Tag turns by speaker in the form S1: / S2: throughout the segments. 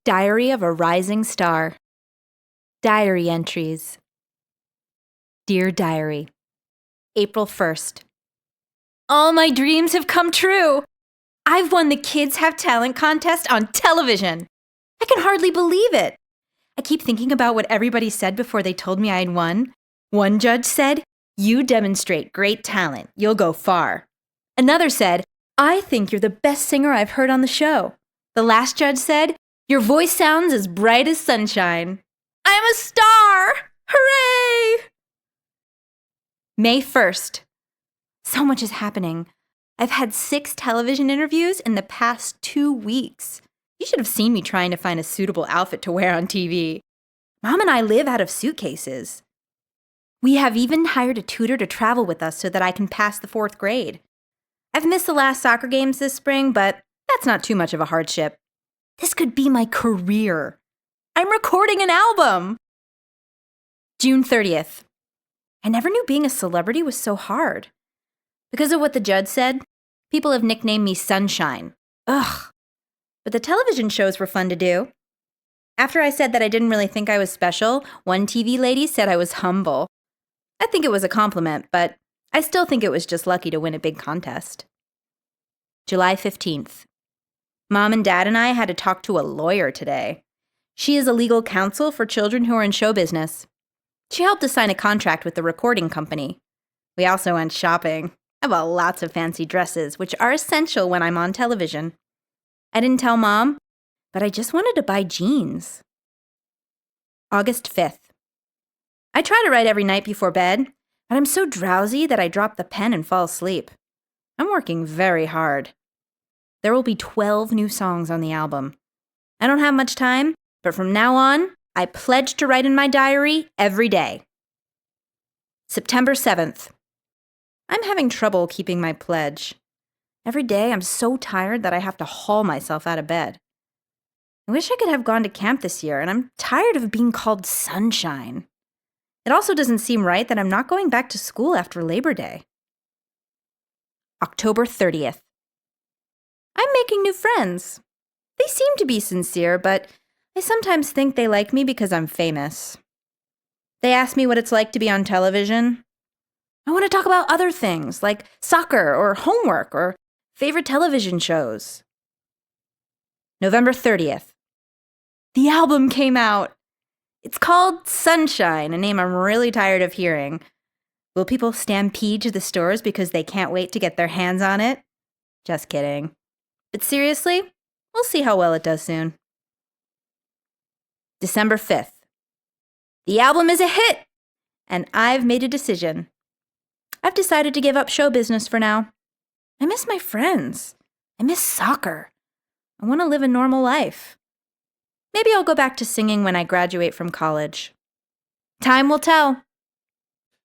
S1: Diary of a Rising Star. Diary entries. Dear Diary, April 1st. All my dreams have come true! I've won the Kids Have Talent contest on television! I can hardly believe it! I keep thinking about what everybody said before they told me I'd won. One judge said, "You demonstrate great talent. You'll go far." Another said, "I think you're the best singer I've heard on the show." The last judge said, "Your voice sounds as bright as sunshine." I'm a star! Hooray! May 1st. So much is happening. I've had 6 television interviews in the past 2 weeks. You should have seen me trying to find a suitable outfit to wear on TV. Mom and I live out of suitcases. We have even hired a tutor to travel with us so that I can pass the 4th grade. I've missed the last soccer games this spring, but that's not too much of a hardship. This could be my career. I'm recording an album! June 30th. I never knew being a celebrity was so hard. Because of what the judge said, people have nicknamed me Sunshine. Ugh. But the television shows were fun to do. After I said that I didn't really think I was special, one TV lady said I was humble. I think it was a compliment, but I still think it was just lucky to win a big contest. July 15th. Mom and Dad and I had to talk to a lawyer today. She is a legal counsel for children who are in show business. She helped us sign a contract with the recording company. We also went shopping. I bought lots of fancy dresses, which are essential when I'm on television. I didn't tell Mom, but I just wanted to buy jeans. August 5th. I try to write every night before bed, but I'm so drowsy that I drop the pen and fall asleep. I'm working very hard. There will be 12 new songs on the album. I don't have much time, but from now on, I pledge to write in my diary every day. September 7th. I'm having trouble keeping my pledge. Every day I'm so tired that I have to haul myself out of bed. I wish I could have gone to camp this year, and I'm tired of being called Sunshine. It also doesn't seem right that I'm not going back to school after Labor Day. October 30th. I'm making new friends. They seem to be sincere, but I sometimes think they like me because I'm famous. They ask me what it's like to be on television. I want to talk about other things, like soccer or homework or favorite television shows. November 30th. The album came out. It's called Sunshine, a name I'm really tired of hearing. Will people stampede to the stores because they can't wait to get their hands on it? Just kidding. But seriously, we'll see how well it does soon. December 5th. The album is a hit, and I've made a decision. I've decided to give up show business for now. I miss my friends. I miss soccer. I want to live a normal life. Maybe I'll go back to singing when I graduate from college. Time will tell.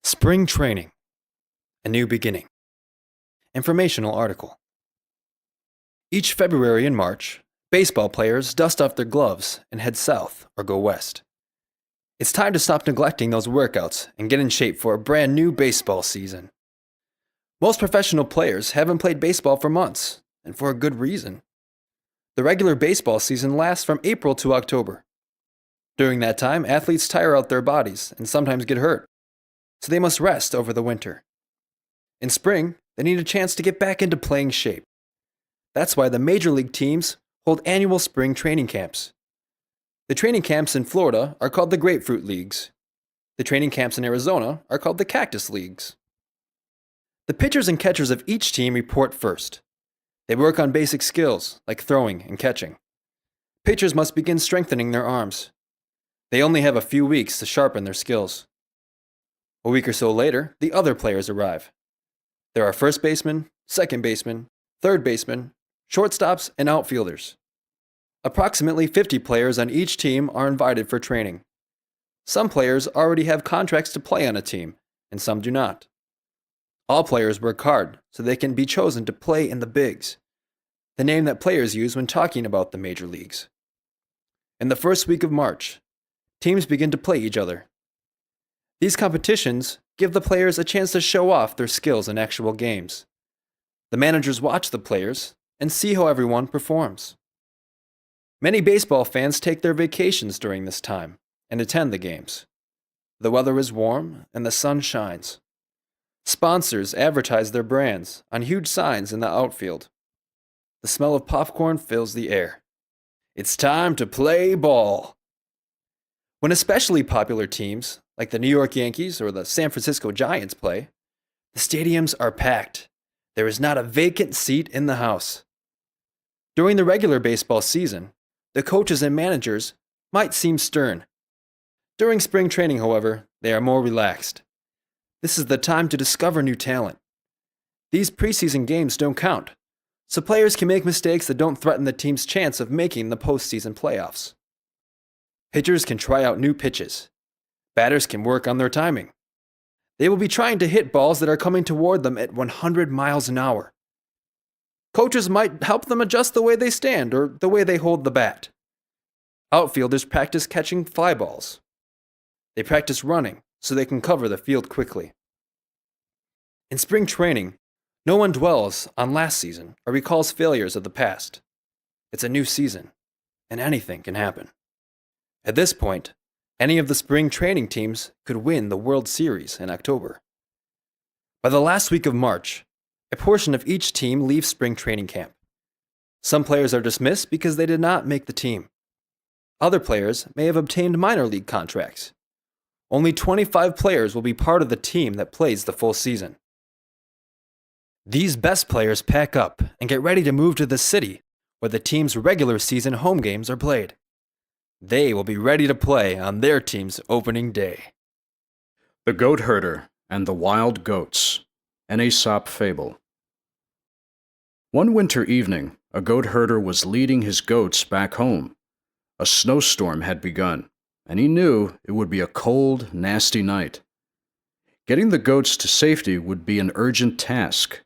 S2: Spring Training. A New Beginning. Informational article. Each February and March, baseball players dust off their gloves and head south or go west. It's time to stop neglecting those workouts and get in shape for a brand new baseball season. Most professional players haven't played baseball for months, and for a good reason. The regular baseball season lasts from April to October. During that time, athletes tire out their bodies and sometimes get hurt, so they must rest over the winter. In spring, they need a chance to get back into playing shape. That's why the major league teams hold annual spring training camps. The training camps in Florida are called the Grapefruit Leagues. The training camps in Arizona are called the Cactus Leagues. The pitchers and catchers of each team report first. They work on basic skills like throwing and catching. Pitchers must begin strengthening their arms. They only have a few weeks to sharpen their skills. A week or so later, the other players arrive. There are first basemen, second basemen, third basemen, shortstops, and outfielders. Approximately 50 players on each team are invited for training. Some players already have contracts to play on a team, and some do not. All players work hard so they can be chosen to play in the bigs, the name that players use when talking about the major leagues. In the first week of March, teams begin to play each other. These competitions give the players a chance to show off their skills in actual games. The managers watch the players and see how everyone performs. Many baseball fans take their vacations during this time and attend the games. The weather is warm and the sun shines. Sponsors advertise their brands on huge signs in the outfield. The smell of popcorn fills the air. It's time to play ball. When especially popular teams, like the New York Yankees or the San Francisco Giants, play, the stadiums are packed. There is not a vacant seat in the house. During the regular baseball season, the coaches and managers might seem stern. During spring training, however, they are more relaxed. This is the time to discover new talent. These preseason games don't count, so players can make mistakes that don't threaten the team's chance of making the postseason playoffs. Pitchers can try out new pitches. Batters can work on their timing. They will be trying to hit balls that are coming toward them at 100 miles an hour. Coaches might help them adjust the way they stand or the way they hold the bat. Outfielders practice catching fly balls. They practice running so they can cover the field quickly. In spring training, no one dwells on last season or recalls failures of the past. It's a new season, and anything can happen. At this point, any of the spring training teams could win the World Series in October. By the last week of March, a portion of each team leaves spring training camp. Some players are dismissed because they did not make the team. Other players may have obtained minor league contracts. Only 25 players will be part of the team that plays the full season. These best players pack up and get ready to move to the city where the team's regular season home games are played. They will be ready to play on their team's opening day.
S3: The Goat Herder and the Wild Goats, an Aesop fable. One winter evening, a goat herder was leading his goats back home. A snowstorm had begun, and he knew it would be a cold, nasty night. Getting the goats to safety would be an urgent task.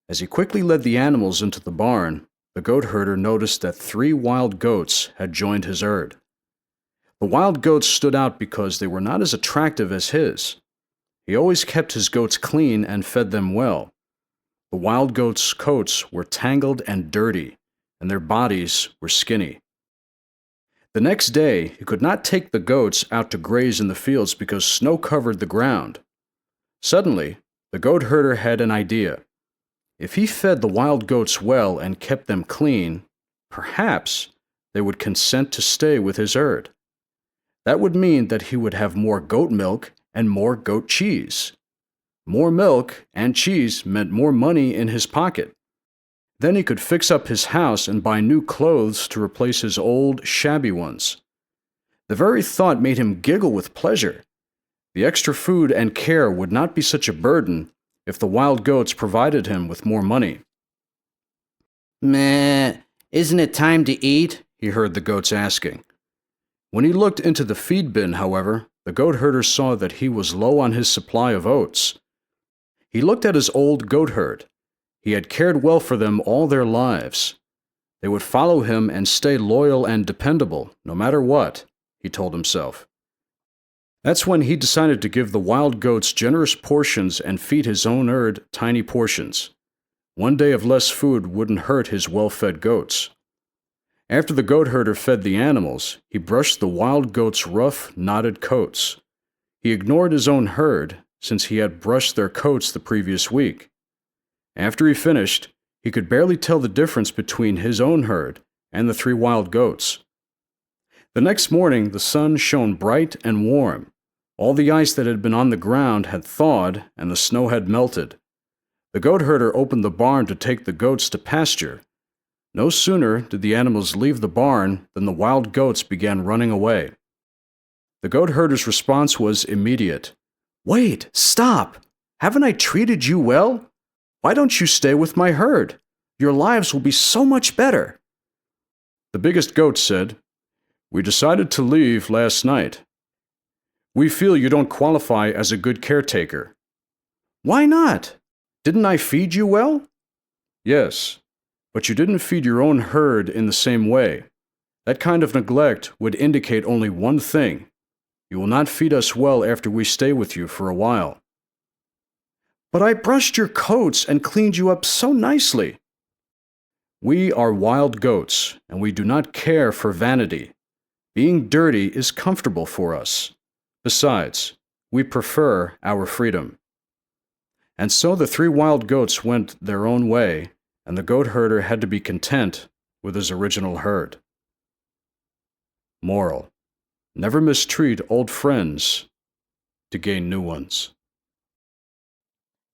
S3: As he quickly led the animals into the barn, the goat herder noticed that 3 wild goats had joined his herd. The wild goats stood out because they were not as attractive as his. He always kept his goats clean and fed them well. The wild goats' coats were tangled and dirty, and their bodies were skinny. The next day, he could not take the goats out to graze in the fields because snow covered the ground. Suddenly, the goat herder had an idea. If he fed the wild goats well and kept them clean, perhaps they would consent to stay with his herd. That would mean that he would have more goat milk and more goat cheese. More milk and cheese meant more money in his pocket. Then he could fix up his house and buy new clothes to replace his old, shabby ones. The very thought made him giggle with pleasure. The extra food and care would not be such a burden if the wild goats provided him with more money.
S4: Meh, isn't it time to eat?
S3: He heard the goats asking. When he looked into the feed bin, however, the goat herder saw that he was low on his supply of oats. He looked at his old goat herd. He had cared well for them all their lives. They would follow him and stay loyal and dependable, no matter what, he told himself. That's when he decided to give the wild goats generous portions and feed his own herd tiny portions. One day of less food wouldn't hurt his well-fed goats. After the goat herder fed the animals, he brushed the wild goats' rough, knotted coats. He ignored his own herd, since he had brushed their coats the previous week. After he finished, he could barely tell the difference between his own herd and the 3 wild goats. The next morning, the sun shone bright and warm. All the ice that had been on the ground had thawed, and the snow had melted. The goat herder opened the barn to take the goats to pasture. No sooner did the animals leave the barn than the wild goats began running away. The goat herder's response was immediate. "Wait, stop! Haven't I treated you well? Why don't you stay with my herd? Your lives will be so much better." The biggest goat said, "We decided to leave last night. We feel you don't qualify as a good caretaker." "Why not? Didn't I feed you well?" "Yes, but you didn't feed your own herd in the same way. That kind of neglect would indicate only one thing. You will not feed us well after we stay with you for a while." "But I brushed your coats and cleaned you up so nicely." We are wild goats, and we do not care for vanity. Being dirty is comfortable for us. Besides, we prefer our freedom." And so the 3 wild goats went their own way, and the goat herder had to be content with his original herd. Moral: never mistreat old friends to gain new ones.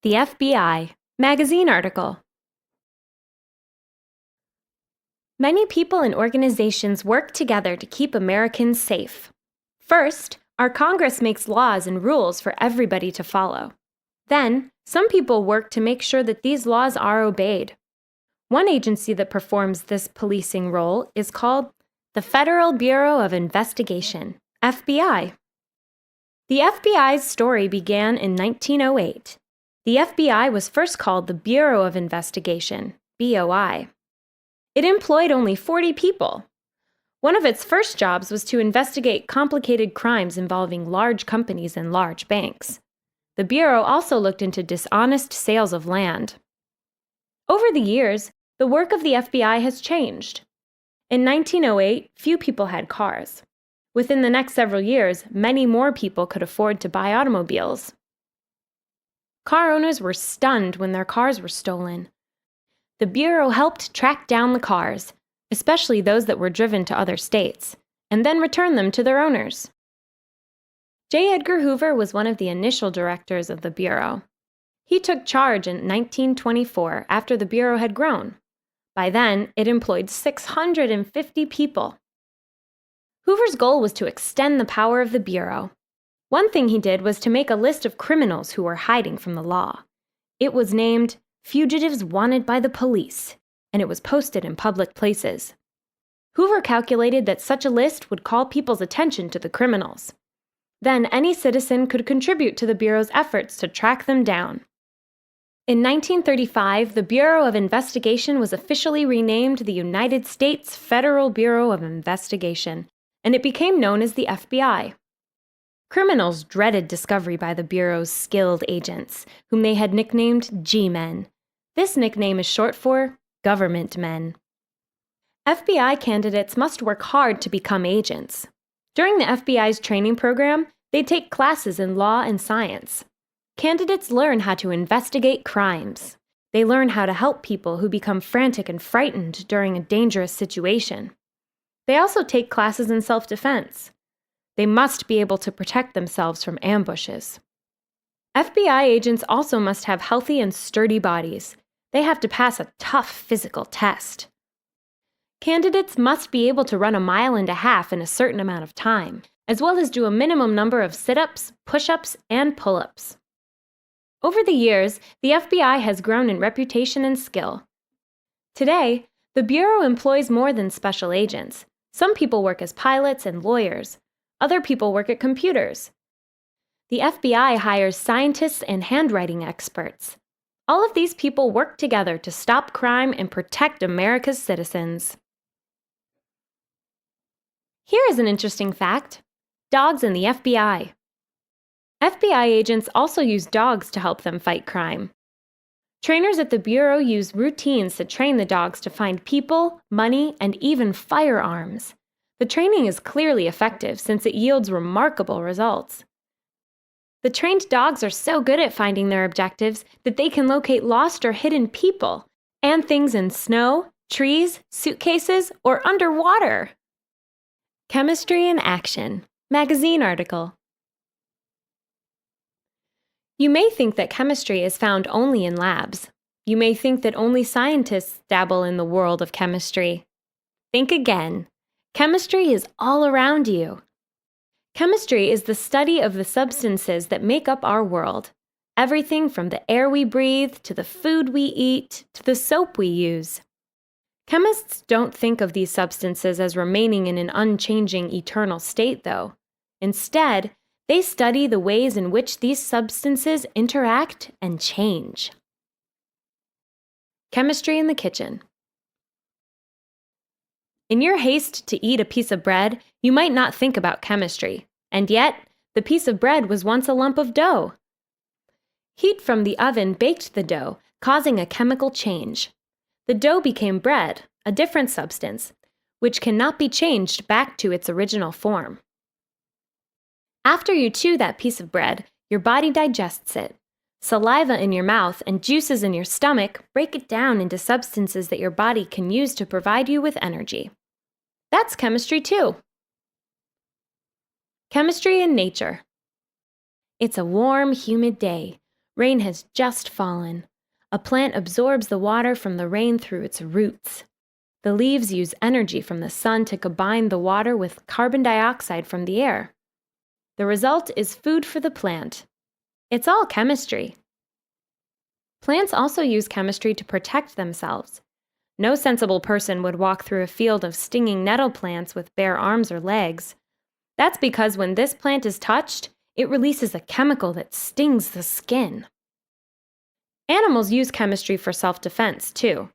S1: The FBI magazine article. Many people and organizations work together to keep Americans safe. First, our Congress makes laws and rules for everybody to follow. Then, some people work to make sure that these laws are obeyed. One agency that performs this policing role is called the Federal Bureau of Investigation, FBI. The FBI's story began in 1908. The FBI was first called the Bureau of Investigation, BOI. It employed only 40 people. One of its first jobs was to investigate complicated crimes involving large companies and large banks. The Bureau also looked into dishonest sales of land. Over the years, the work of the FBI has changed. In 1908, few people had cars. Within the next several years, many more people could afford to buy automobiles. Car owners were stunned when their cars were stolen. The Bureau helped track down the cars, especially those that were driven to other states, and then return them to their owners. J. Edgar Hoover was one of the initial directors of the Bureau. He took charge in 1924 after the Bureau had grown. By then, it employed 650 people. Hoover's goal was to extend the power of the Bureau. One thing he did was to make a list of criminals who were hiding from the law. It was named Fugitives Wanted by the Police, and it was posted in public places. Hoover calculated that such a list would call people's attention to the criminals. Then any citizen could contribute to the Bureau's efforts to track them down. In 1935, the Bureau of Investigation was officially renamed the United States Federal Bureau of Investigation, and it became known as the FBI. Criminals dreaded discovery by the Bureau's skilled agents, whom they had nicknamed G-men. This nickname is short for government men. FBI candidates must work hard to become agents. During the FBI's training program, they take classes in law and science. Candidates learn how to investigate crimes. They learn how to help people who become frantic and frightened during a dangerous situation. They also take classes in self-defense. They must be able to protect themselves from ambushes. FBI agents also must have healthy and sturdy bodies. They have to pass a tough physical test. Candidates must be able to run 1.5 miles in a certain amount of time, as well as do a minimum number of sit-ups, push-ups, and pull-ups. Over the years, the FBI has grown in reputation and skill. Today, the Bureau employs more than special agents. Some people work as pilots and lawyers. Other people work at computers. The FBI hires scientists and handwriting experts. All of these people work together to stop crime and protect America's citizens. Here is an interesting fact: dogs in the FBI. FBI agents also use dogs to help them fight crime. Trainers at the Bureau use routines to train the dogs to find people, money, and even firearms. The training is clearly effective since it yields remarkable results. The trained dogs are so good at finding their objectives that they can locate lost or hidden people and things in snow, trees, suitcases, or underwater. Chemistry in Action magazine article. You may think that chemistry is found only in labs. You may think that only scientists dabble in the world of chemistry. Think again. Chemistry is all around you. Chemistry is the study of the substances that make up our world. Everything from the air we breathe, to the food we eat, to the soap we use. Chemists don't think of these substances as remaining in an unchanging eternal state, though. Instead, they study the ways in which these substances interact and change. Chemistry in the kitchen. In your haste to eat a piece of bread, you might not think about chemistry, and yet, the piece of bread was once a lump of dough. Heat from the oven baked the dough, causing a chemical change.
S5: the dough became bread, a different substance, which cannot be changed back to its original form. After you chew that piece of bread, your body digests it. Saliva in your mouth and juices in your stomach break it down into substances that your body can use to provide you with energy. That's chemistry too. Chemistry in nature. It's a warm, humid day. Rain has just fallen. A plant absorbs the water from the rain through its roots. The leaves use energy from the sun to combine the water with carbon dioxide from the air. The result is food for the plant. It's all chemistry. Plants also use chemistry to protect themselves. No sensible person would walk through a field of stinging nettle plants with bare arms or legs. That's because when this plant is touched, it releases a chemical that stings the skin. Animals use chemistry for self-defense, too.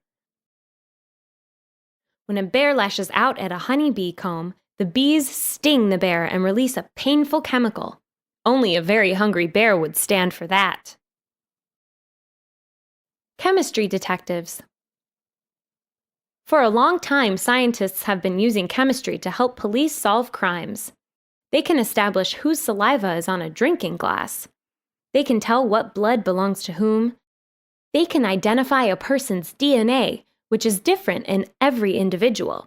S5: When a bear lashes out at a honeybee comb, the bees sting the bear and release a painful chemical. Only a very hungry bear would stand for that. Chemistry detectives. For a long time, scientists have been using chemistry to help police solve crimes. They can establish whose saliva is on a drinking glass. They can tell what blood belongs to whom. They can identify a person's DNA, which is different in every individual.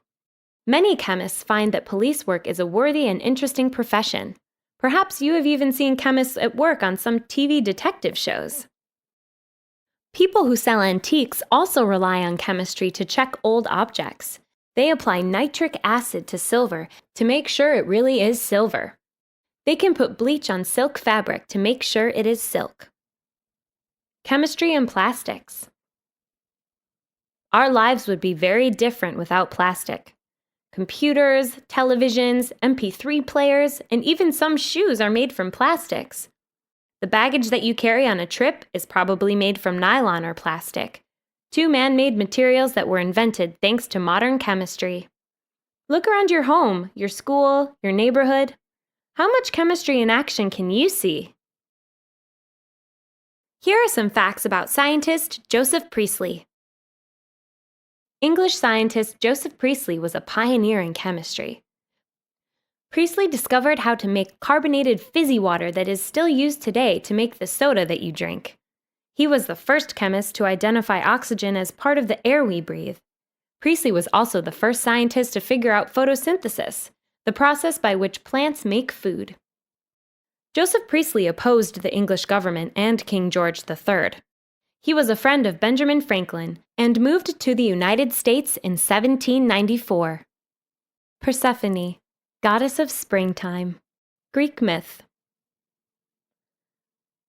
S5: Many chemists find that police work is a worthy and interesting profession. Perhaps you have even seen chemists at work on some TV detective shows. People who sell antiques also rely on chemistry to check old objects. They apply nitric acid to silver to make sure it really is silver. They can put bleach on silk fabric to make sure it is silk. Chemistry and plastics. Our lives would be very different without plastic. Computers, televisions, MP3 players, and even some shoes are made from plastics. The baggage that you carry on a trip is probably made from nylon or plastic, two man-made materials that were invented thanks to modern chemistry. Look around your home, your school, your neighborhood. How much chemistry in action can you see? Here are some facts about scientist Joseph Priestley. English scientist Joseph Priestley was a pioneer in chemistry. Priestley discovered how to make carbonated fizzy water that is still used today to make the soda that you drink. He was the first chemist to identify oxygen as part of the air we breathe. Priestley was also the first scientist to figure out photosynthesis, the process by which plants make food. Joseph Priestley opposed the English government and King George III. He was a friend of Benjamin Franklin and moved to the United States in 1794. Persephone, goddess of springtime. Greek myth.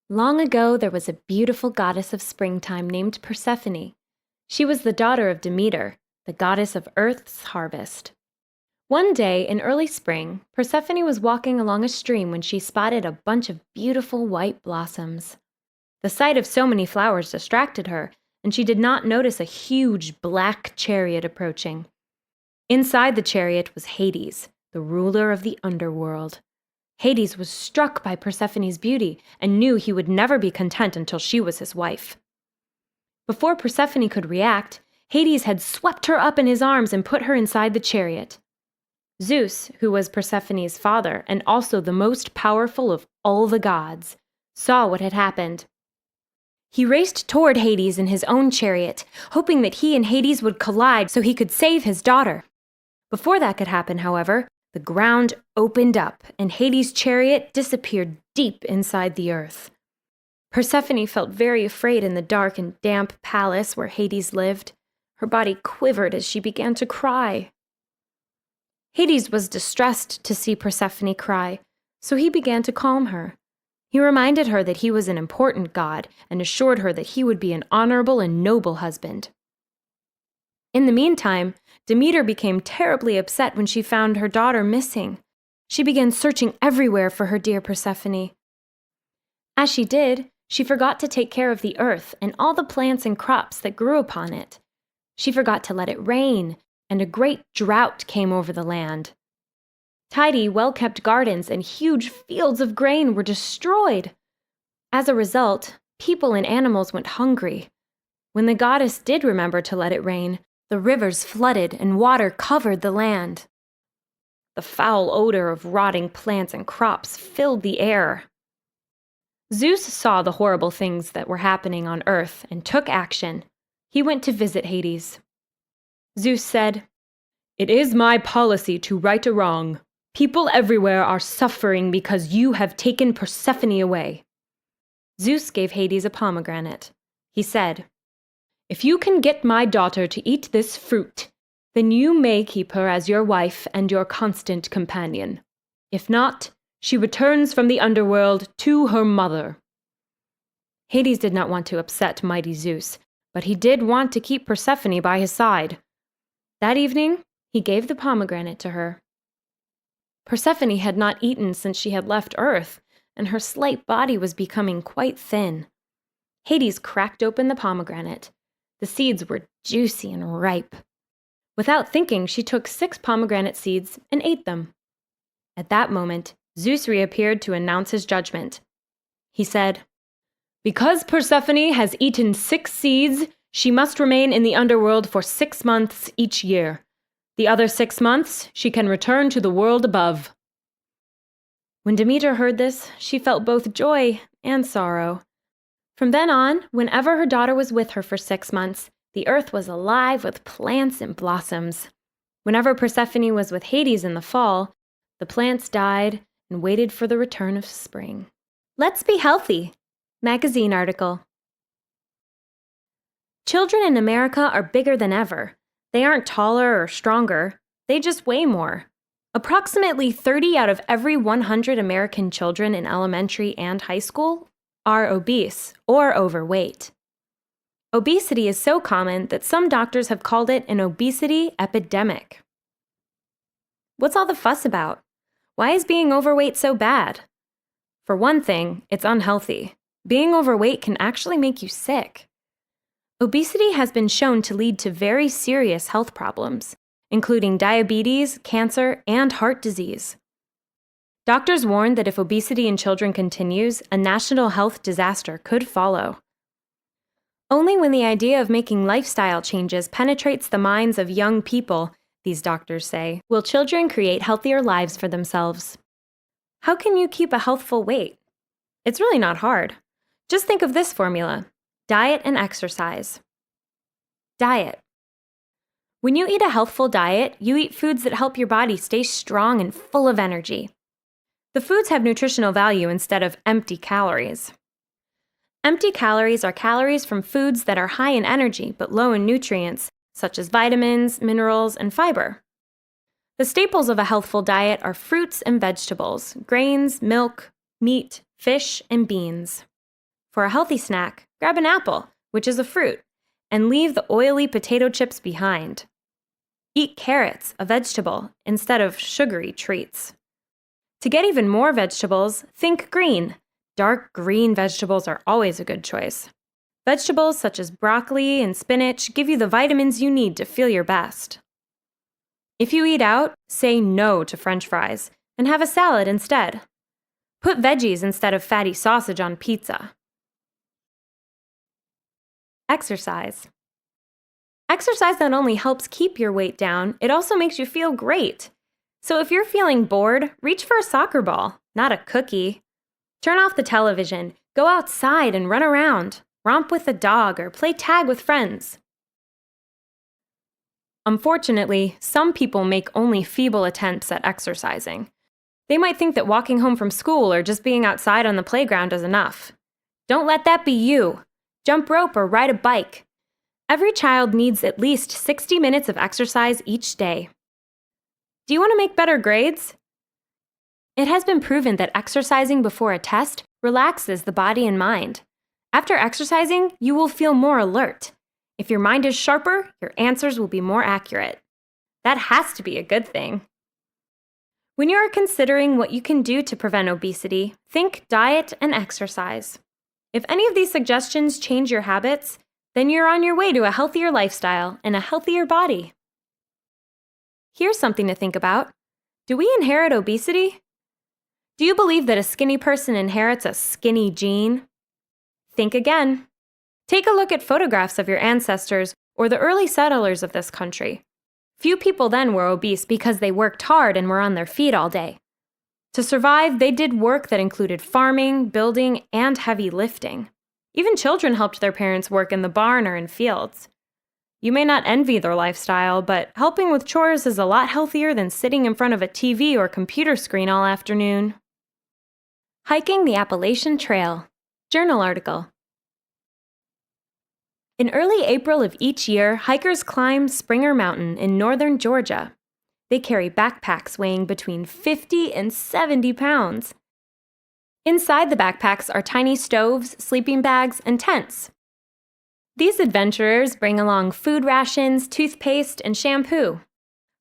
S5: Long ago, there was a beautiful goddess of springtime named Persephone. She was the daughter of Demeter, the goddess of Earth's harvest. One day in early spring, Persephone was walking along a stream when she spotted a bunch of beautiful white blossoms. The sight of so many flowers distracted her, and she did not notice a huge black chariot approaching. Inside the chariot was Hades, the ruler of the underworld. Hades was struck by Persephone's beauty and knew he would never be content until she was his wife. Before Persephone could react, Hades had swept her up in his arms and put her inside the chariot. Zeus, who was Persephone's father and also the most powerful of all the gods, saw what had happened. He raced toward Hades in his own chariot, hoping that he and Hades would collide so he could save his daughter. Before that could happen, however, the ground opened up and Hades' chariot disappeared deep inside the earth. Persephone felt very afraid in the dark and damp palace where Hades lived. Her body quivered as she began to cry. Hades was distressed to see Persephone cry, so he began to calm her. He reminded her that he was an important god and assured her that he would be an honorable and noble husband. In the meantime, Demeter became terribly upset when she found her daughter missing. She began searching everywhere for her dear Persephone. As she did, she forgot to take care of the earth and all the plants and crops that grew upon it. She forgot to let it rain, and a great drought came over the land. Tidy, well-kept gardens and huge fields of grain were destroyed. As a result, people and animals went hungry. When the goddess did remember to let it rain, the rivers flooded and water covered the land. The foul odor of rotting plants and crops filled the air. Zeus saw the horrible things that were happening on Earth and took action. He went to visit Hades. Zeus said, "It is my policy to right a wrong. People everywhere are suffering because you have taken Persephone away." Zeus gave Hades a pomegranate. He said, "If you can get my daughter to eat this fruit, then you may keep her as your wife and your constant companion. If not, she returns from the underworld to her mother." Hades did not want to upset mighty Zeus, but he did want to keep Persephone by his side. That evening, he gave the pomegranate to her. Persephone had not eaten since she had left Earth, and her slight body was becoming quite thin. Hades cracked open the pomegranate. The seeds were juicy and ripe. Without thinking, she took 6 pomegranate seeds and ate them. At that moment, Zeus reappeared to announce his judgment. He said, "Because Persephone has eaten 6 seeds, she must remain in the underworld for 6 months each year. The other 6 months, she can return to the world above." When Demeter heard this, she felt both joy and sorrow. From then on, whenever her daughter was with her for 6 months, the earth was alive with plants and blossoms. Whenever Persephone was with Hades in the fall, the plants died and waited for the return of spring. Let's be healthy. Magazine article. Children in America are bigger than ever. They aren't taller or stronger. They just weigh more. Approximately 30 out of every 100 American children in elementary and high school are obese or overweight. Obesity is so common that some doctors have called it an obesity epidemic. What's all the fuss about? Why is being overweight so bad? For one thing, it's unhealthy. Being overweight can actually make you sick. Obesity has been shown to lead to very serious health problems, including diabetes, cancer, and heart disease. Doctors warn that if obesity in children continues, a national health disaster could follow. Only when the idea of making lifestyle changes penetrates the minds of young people, these doctors say, will children create healthier lives for themselves. How can you keep a healthful weight? It's really not hard. Just think of this formula: diet and exercise. Diet. When you eat a healthful diet, you eat foods that help your body stay strong and full of energy. The foods have nutritional value instead of empty calories. Empty calories are calories from foods that are high in energy but low in nutrients, such as vitamins, minerals, and fiber. The staples of a healthful diet are fruits and vegetables, grains, milk, meat, fish, and beans. For a healthy snack, grab an apple, which is a fruit, and leave the oily potato chips behind. Eat carrots, a vegetable, instead of sugary treats. To get even more vegetables, think green. Dark green vegetables are always a good choice. Vegetables such as broccoli and spinach give you the vitamins you need to feel your best. If you eat out, say no to French fries and have a salad instead. Put veggies instead of fatty sausage on pizza. Exercise. Exercise not only helps keep your weight down, it also makes you feel great. So if you're feeling bored, reach for a soccer ball, not a cookie. Turn off the television, go outside and run around, romp with a dog, or play tag with friends. Unfortunately, some people make only feeble attempts at exercising. They might think that walking home from school or just being outside on the playground is enough. Don't let that be you. Jump rope or ride a bike. Every child needs at least 60 minutes of exercise each day. Do you want to make better grades? It has been proven that exercising before a test relaxes the body and mind. After exercising, you will feel more alert. If your mind is sharper, your answers will be more accurate. That has to be a good thing. When you are considering what you can do to prevent obesity, think diet and exercise. If any of these suggestions change your habits, then you're on your way to a healthier lifestyle and a healthier body. Here's something to think about. Do we inherit obesity? Do you believe that a skinny person inherits a skinny gene? Think again. Take a look at photographs of your ancestors or the early settlers of this country. Few people then were obese because they worked hard and were on their feet all day. To survive, they did work that included farming, building, and heavy lifting. Even children helped their parents work in the barn or in fields. You may not envy their lifestyle, but helping with chores is a lot healthier than sitting in front of a TV or computer screen all afternoon. Hiking the Appalachian Trail. Journal article. In early April of each year, hikers climb Springer Mountain in northern Georgia. They carry backpacks weighing between 50 and 70 pounds. Inside the backpacks are tiny stoves, sleeping bags, and tents. These adventurers bring along food rations, toothpaste, and shampoo.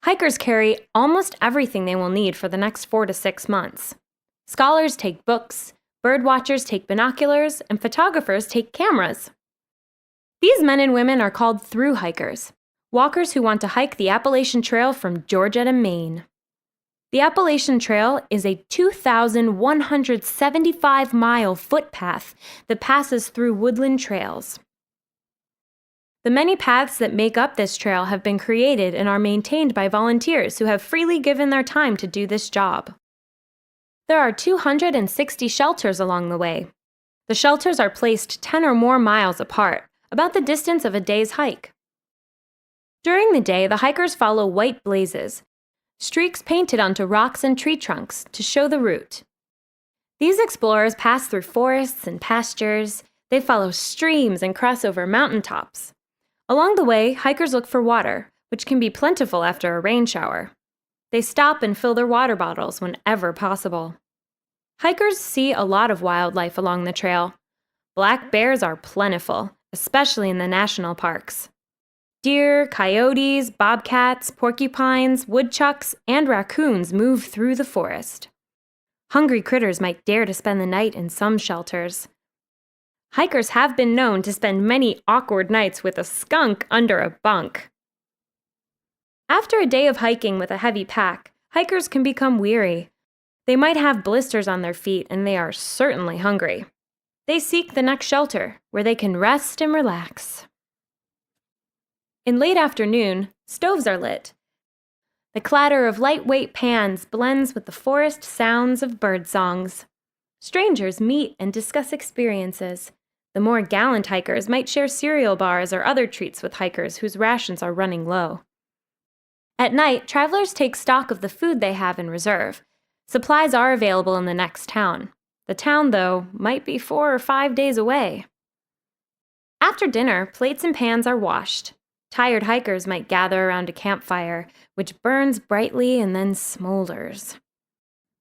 S5: Hikers carry almost everything they will need for the next 4 to 6 months. Scholars take books, bird watchers take binoculars, and photographers take cameras. These men and women are called through hikers, walkers who want to hike the Appalachian Trail from Georgia to Maine. The Appalachian Trail is a 2,175-mile footpath that passes through woodland trails. The many paths that make up this trail have been created and are maintained by volunteers who have freely given their time to do this job. There are 260 shelters along the way. The shelters are placed 10 or more miles apart, about the distance of a day's hike. During the day, the hikers follow white blazes, streaks painted onto rocks and tree trunks to show the route. These explorers pass through forests and pastures. They follow streams and cross over mountaintops. Along the way, hikers look for water, which can be plentiful after a rain shower. They stop and fill their water bottles whenever possible. Hikers see a lot of wildlife along the trail. Black bears are plentiful, especially in the national parks. Deer, coyotes, bobcats, porcupines, woodchucks, and raccoons move through the forest. Hungry critters might dare to spend the night in some shelters. Hikers have been known to spend many awkward nights with a skunk under a bunk. After a day of hiking with a heavy pack, hikers can become weary. They might have blisters on their feet, and they are certainly hungry. They seek the next shelter, where they can rest and relax. In late afternoon, stoves are lit. The clatter of lightweight pans blends with the forest sounds of bird songs. Strangers meet and discuss experiences. The more gallant hikers might share cereal bars or other treats with hikers whose rations are running low. At night, travelers take stock of the food they have in reserve. Supplies are available in the next town. The town, though, might be 4 or 5 days away. After dinner, plates and pans are washed. Tired hikers might gather around a campfire, which burns brightly and then smolders.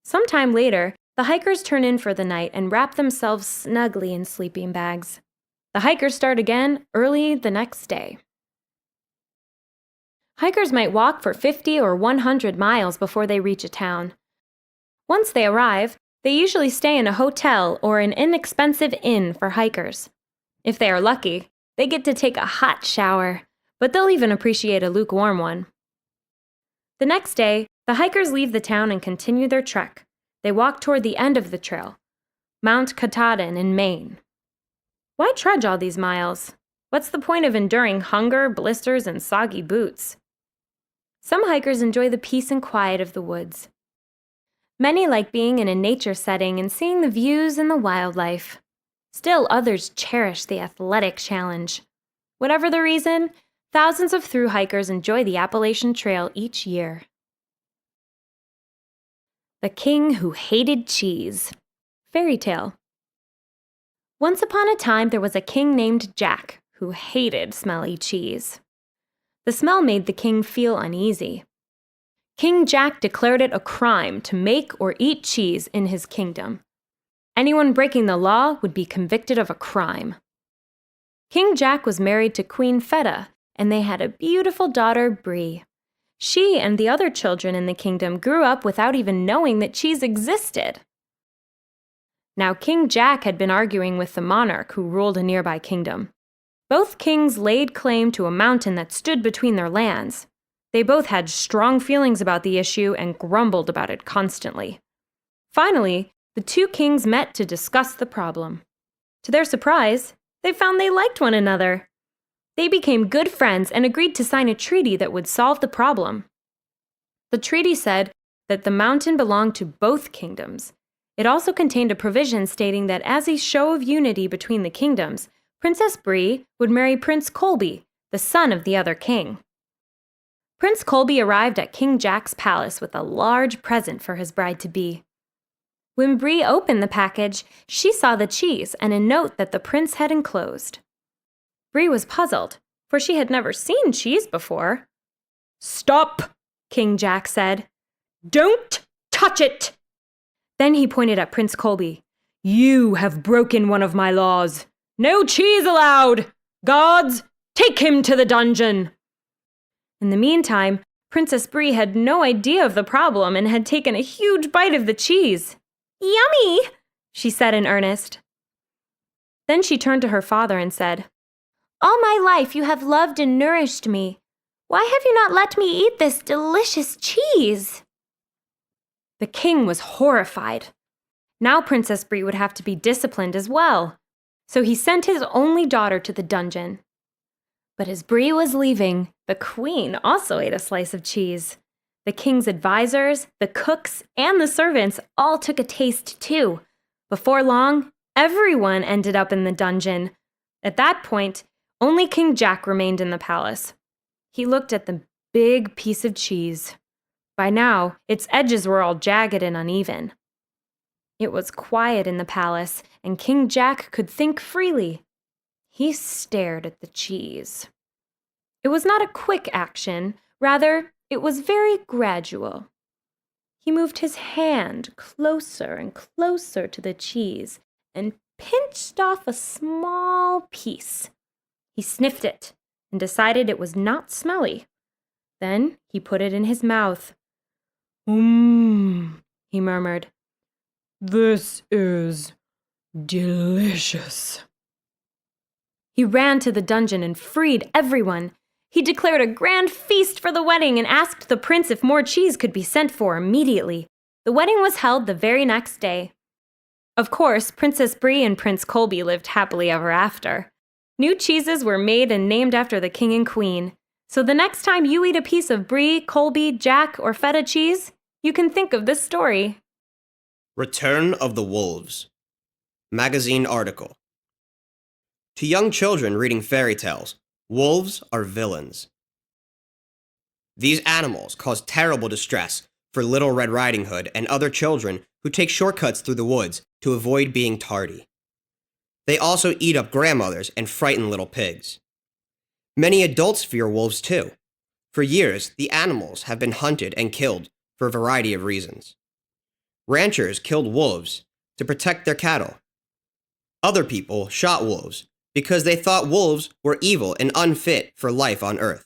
S5: Sometime later, the hikers turn in for the night and wrap themselves snugly in sleeping bags. The hikers start again early the next day. Hikers might walk for 50 or 100 miles before they reach a town. Once they arrive, they usually stay in a hotel or an inexpensive inn for hikers. If they are lucky, they get to take a hot shower, but they'll even appreciate a lukewarm one. The next day, the hikers leave the town and continue their trek. They walk toward the end of the trail, Mount Katahdin in Maine. Why trudge all these miles? What's the point of enduring hunger, blisters, and soggy boots? Some hikers enjoy the peace and quiet of the woods. Many like being in a nature setting and seeing the views and the wildlife. Still others cherish the athletic challenge. Whatever the reason, thousands of through hikers enjoy the Appalachian Trail each year. The King Who Hated Cheese. Fairy tale. Once upon a time, there was a king named Jack who hated smelly cheese. The smell made the king feel uneasy. King Jack declared it a crime to make or eat cheese in his kingdom. Anyone breaking the law would be convicted of a crime. King Jack was married to Queen Feta, and they had a beautiful daughter, Brie. She and the other children in the kingdom grew up without even knowing that cheese existed. Now, King Jack had been arguing with the monarch who ruled a nearby kingdom. Both kings laid claim to a mountain that stood between their lands. They both had strong feelings about the issue and grumbled about it constantly. Finally, the two kings met to discuss the problem. To their surprise, they found they liked one another. They became good friends and agreed to sign a treaty that would solve the problem. The treaty said that the mountain belonged to both kingdoms. It also contained a provision stating that as a show of unity between the kingdoms, Princess Bree would marry Prince Colby, the son of the other king. Prince Colby arrived at King Jack's palace with a large present for his bride-to-be. When Bree opened the package, she saw the cheese and a note that the prince had enclosed. Bree was puzzled, for she had never seen cheese before. "Stop!" King Jack said. "Don't touch it!" Then he pointed at Prince Colby. "You have broken one of my laws. No cheese allowed! Guards, take him to the dungeon!" In the meantime, Princess Bree had no idea of the problem and had taken a huge bite of the cheese. "Yummy!" she said in earnest. Then she turned to her father and said, "All my life you have loved and nourished me. Why have you not let me eat this delicious cheese?" The king was horrified. Now Princess Bree would have to be disciplined as well. So he sent his only daughter to the dungeon. But as Bree was leaving, the queen also ate a slice of cheese. The king's advisors, the cooks, and the servants all took a taste too. Before long, everyone ended up in the dungeon. At that point, only King Jack remained in the palace. He looked at the big piece of cheese. By now, its edges were all jagged and uneven. It was quiet in the palace, and King Jack could think freely. He stared at the cheese. It was not a quick action, rather, it was very gradual. He moved his hand closer and closer to the cheese and pinched off a small piece. He sniffed it and decided it was not smelly. Then he put it in his mouth. He murmured. "This is delicious." He ran to the dungeon and freed everyone. He declared a grand feast for the wedding and asked the prince if more cheese could be sent for immediately. The wedding was held the very next day. Of course, Princess Bree and Prince Colby lived happily ever after. New cheeses were made and named after the king and queen. So the next time you eat a piece of Brie, Colby, Jack, or feta cheese, you can think of this story.
S6: Return of the Wolves. Magazine article. To young children reading fairy tales, wolves are villains. These animals cause terrible distress for Little Red Riding Hood and other children who take shortcuts through the woods to avoid being tardy. They also eat up grandmothers and frighten little pigs. Many adults fear wolves too. For years, the animals have been hunted and killed for a variety of reasons. Ranchers killed wolves to protect their cattle. Other people shot wolves because they thought wolves were evil and unfit for life on Earth.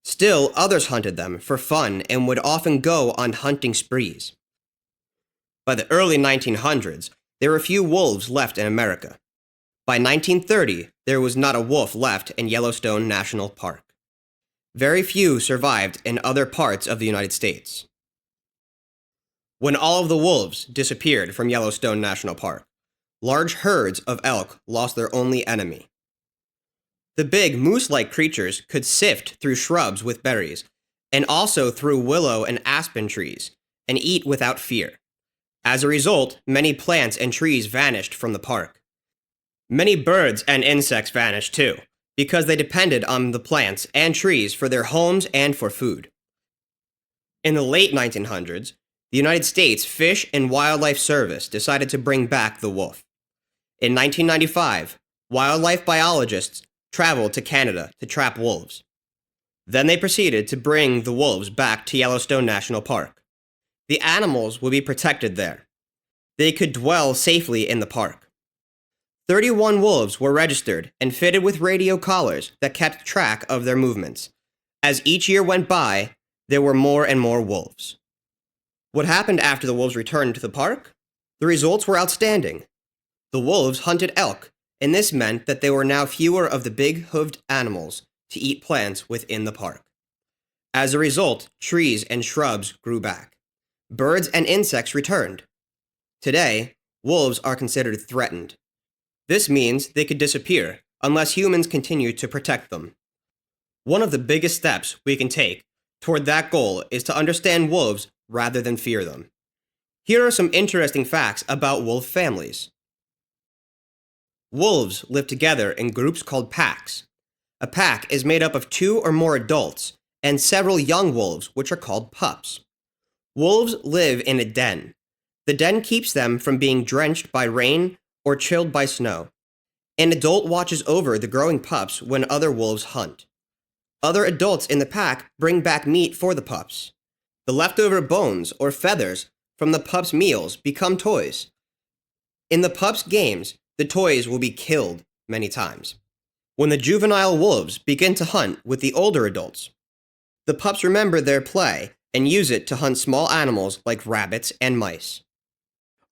S6: Still, others hunted them for fun and would often go on hunting sprees. By the early 1900s, there were few wolves left in America. By 1930, there was not a wolf left in Yellowstone National Park. Very few survived in other parts of the United States. When all of the wolves disappeared from Yellowstone National Park, large herds of elk lost their only enemy. The big moose-like creatures could sift through shrubs with berries, and also through willow and aspen trees, and eat without fear. As a result, many plants and trees vanished from the park. Many birds and insects vanished too, because they depended on the plants and trees for their homes and for food. In the late 1900s, the United States Fish and Wildlife Service decided to bring back the wolf. In 1995, wildlife biologists traveled to Canada to trap wolves. Then they proceeded to bring the wolves back to Yellowstone National Park. The animals would be protected there. They could dwell safely in the park. 31 wolves were registered and fitted with radio collars that kept track of their movements. As each year went by, there were more and more wolves. What happened after the wolves returned to the park? The results were outstanding. The wolves hunted elk, and this meant that there were now fewer of the big hoofed animals to eat plants within the park. As a result, trees and shrubs grew back. Birds and insects returned. Today, wolves are considered threatened. This means they could disappear unless humans continue to protect them. One of the biggest steps we can take toward that goal is to understand wolves rather than fear them. Here are some interesting facts about wolf families. Wolves live together in groups called packs. A pack is made up of 2 or more adults and several young wolves, which are called pups. Wolves live in a den. The den keeps them from being drenched by rain or chilled by snow. An adult watches over the growing pups when other wolves hunt. Other adults in the pack bring back meat for the pups. The leftover bones or feathers from the pups' meals become toys. In the pups' games, the toys will be killed many times. When the juvenile wolves begin to hunt with the older adults, the pups remember their play and use it to hunt small animals like rabbits and mice.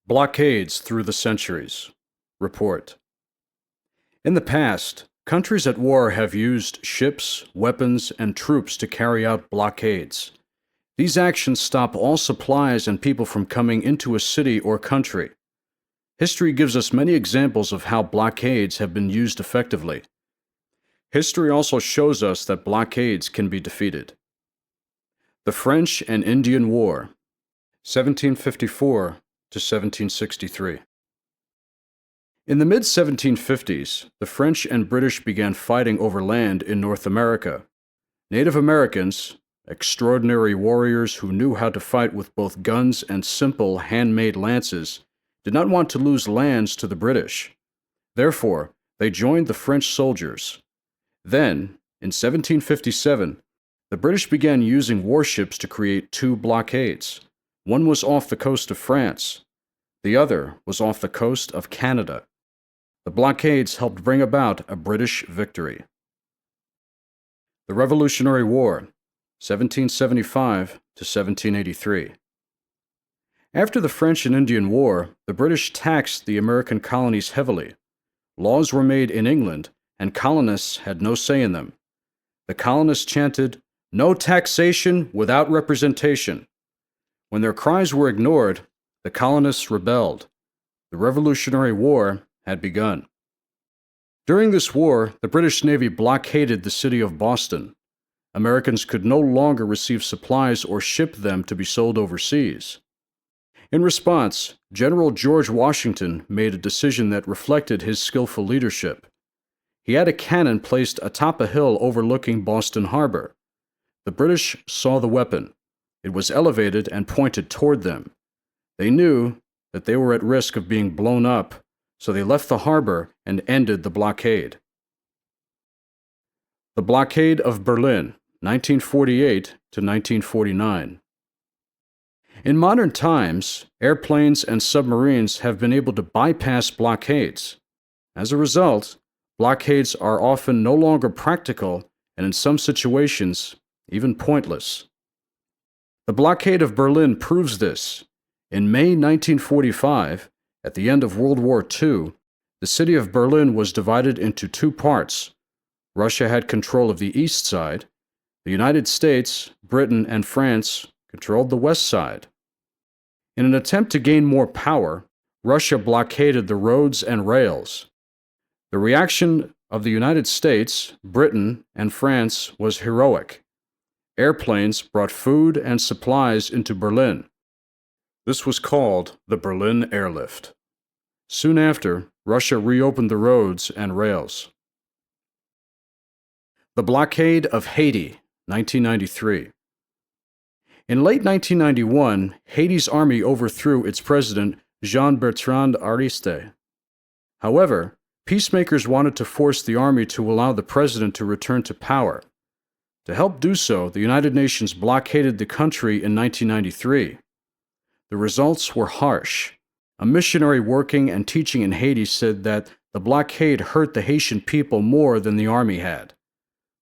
S3: Blockades through the centuries. Report. In the past, countries at war have used ships, weapons, and troops to carry out blockades. These actions stop all supplies and people from coming into a city or country. History gives us many examples of how blockades have been used effectively. History also shows us that blockades can be defeated. The French and Indian War, 1754 to 1763. In the mid-1750s, the French and British began fighting over land in North America. Native Americans, extraordinary warriors who knew how to fight with both guns and simple handmade lances, did not want to lose lands to the British. Therefore, they joined the French soldiers. Then, in 1757, the British began using warships to create 2 blockades. One was off the coast of France. The other was off the coast of Canada. The blockades helped bring about a British victory. The Revolutionary War, 1775 to 1783. After the French and Indian War, the British taxed the American colonies heavily. Laws were made in England, and colonists had no say in them. The colonists chanted, "No taxation without representation." When their cries were ignored, the colonists rebelled. The Revolutionary War had begun. During this war, the British Navy blockaded the city of Boston. Americans could no longer receive supplies or ship them to be sold overseas. In response, General George Washington made a decision that reflected his skillful leadership. He had a cannon placed atop a hill overlooking Boston Harbor. The British saw the weapon. It was elevated and pointed toward them. They knew that they were at risk of being blown up, so they left the harbor and ended the blockade. The Blockade of Berlin, 1948 to 1949. In modern times, airplanes and submarines have been able to bypass blockades. As a result, blockades are often no longer practical and in some situations, even pointless. The Blockade of Berlin proves this. In May 1945, at the end of World War II, the city of Berlin was divided into 2 parts. Russia had control of the east side. The United States, Britain, and France controlled the west side. In an attempt to gain more power, Russia blockaded the roads and rails. The reaction of the United States, Britain, and France was heroic. Airplanes brought food and supplies into Berlin. This was called the Berlin Airlift. Soon after, Russia reopened the roads and rails. The Blockade of Haiti, 1993. In late 1991, Haiti's army overthrew its president, Jean-Bertrand Aristide. However, peacemakers wanted to force the army to allow the president to return to power. To help do so, the United Nations blockaded the country in 1993. The results were harsh. A missionary working and teaching in Haiti said that the blockade hurt the Haitian people more than the army had.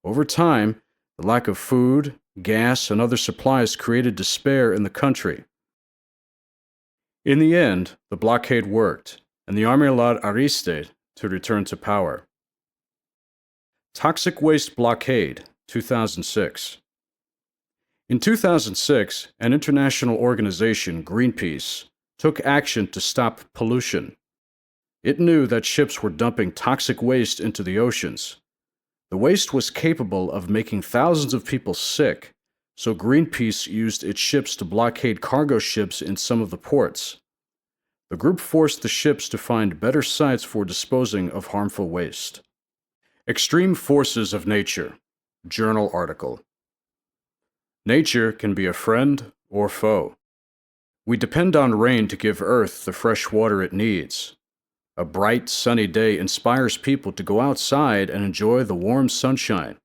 S3: Over time, the lack of food, gas, and other supplies created despair in the country. In the end, the blockade worked, and the army allowed Aristide to return to power. Toxic Waste Blockade, 2006. In 2006, an international organization, Greenpeace, took action to stop pollution. It knew that ships were dumping toxic waste into the oceans. The waste was capable of making thousands of people sick, so Greenpeace used its ships to blockade cargo ships in some of the ports. The group forced the ships to find better sites for disposing of harmful waste. Extreme Forces of Nature. Journal article. Nature can be a friend or foe. We depend on rain to give Earth the fresh water it needs. A bright, sunny day inspires people to go outside and enjoy the warm sunshine.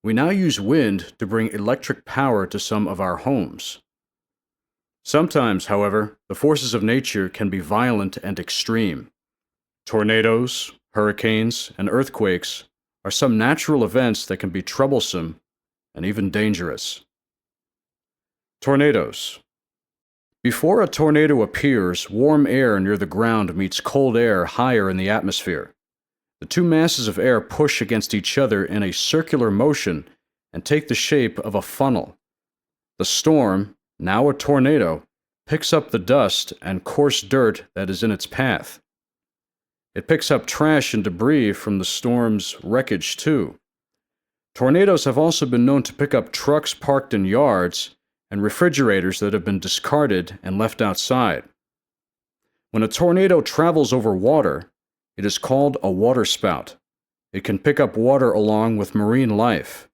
S3: We now use wind to bring electric power to some of our homes. Sometimes, however, the forces of nature can be violent and extreme. Tornadoes, hurricanes, and earthquakes are some natural events that can be troublesome and even dangerous. Tornadoes. Before a tornado appears, warm air near the ground meets cold air higher in the atmosphere. The two masses of air push against each other in a circular motion and take the shape of a funnel. The storm, now a tornado, picks up the dust and coarse dirt that is in its path. It picks up trash and debris from the storm's wreckage too. Tornadoes have also been known to pick up trucks parked in yards and refrigerators that have been discarded and left outside. When a tornado travels over water, it is called a waterspout. It can pick up water along with marine life.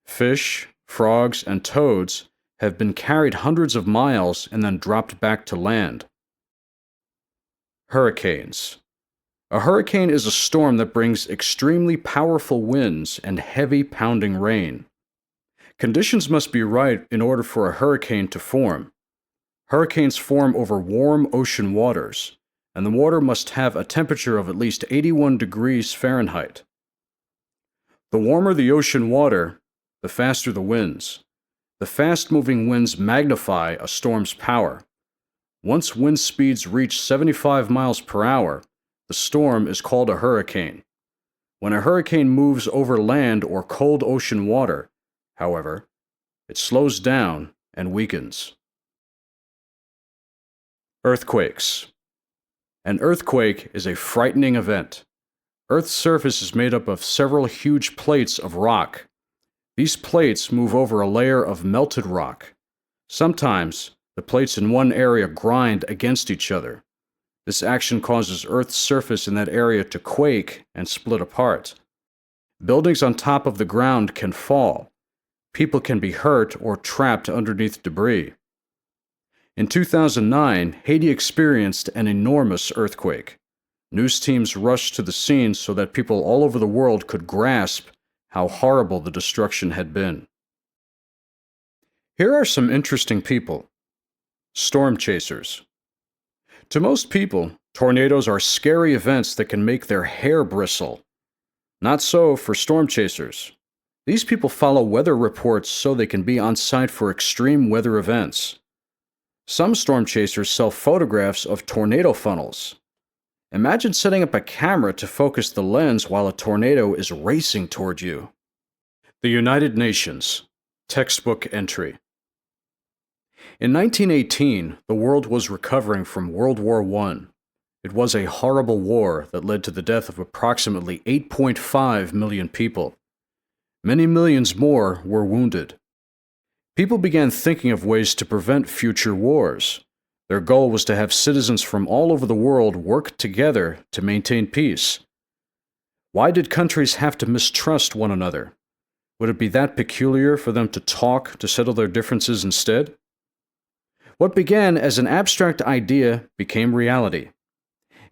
S3: Fish, frogs, and toads have been carried hundreds of miles and then dropped back to land. Hurricanes. A hurricane is a storm that brings extremely powerful winds and heavy pounding rain. Conditions must be right in order for a hurricane to form. Hurricanes form over warm ocean waters, and the water must have a temperature of at least 81 degrees Fahrenheit. The warmer the ocean water, the faster the winds. The fast-moving winds magnify a storm's power. Once wind speeds reach 75 miles per hour, the storm is called a hurricane. When a hurricane moves over land or cold ocean water, however, it slows down and weakens. Earthquakes. An earthquake is a frightening event. Earth's surface is made up of several huge plates of rock. These plates move over a layer of melted rock. Sometimes, the plates in one area grind against each other. This action causes Earth's surface in that area to quake and split apart. Buildings on top of the ground can fall. People can be hurt or trapped underneath debris. In 2009, Haiti experienced an enormous earthquake. News teams rushed to the scene so that people all over the world could grasp how horrible the destruction had been. Here are some interesting people. Storm chasers. To most people, tornadoes are scary events that can make their hair bristle. Not so for storm chasers. These people follow weather reports so they can be on site for extreme weather events. Some storm chasers sell photographs of tornado funnels. Imagine setting up a camera to focus the lens while a tornado is racing toward you. The United Nations. Textbook entry. In 1918, the world was recovering from World War I. It was a horrible war that led to the death of approximately 8.5 million people. Many millions more were wounded. People began thinking of ways to prevent future wars. Their goal was to have citizens from all over the world work together to maintain peace. Why did countries have to mistrust one another? Would it be that peculiar for them to talk to settle their differences instead? What began as an abstract idea became reality.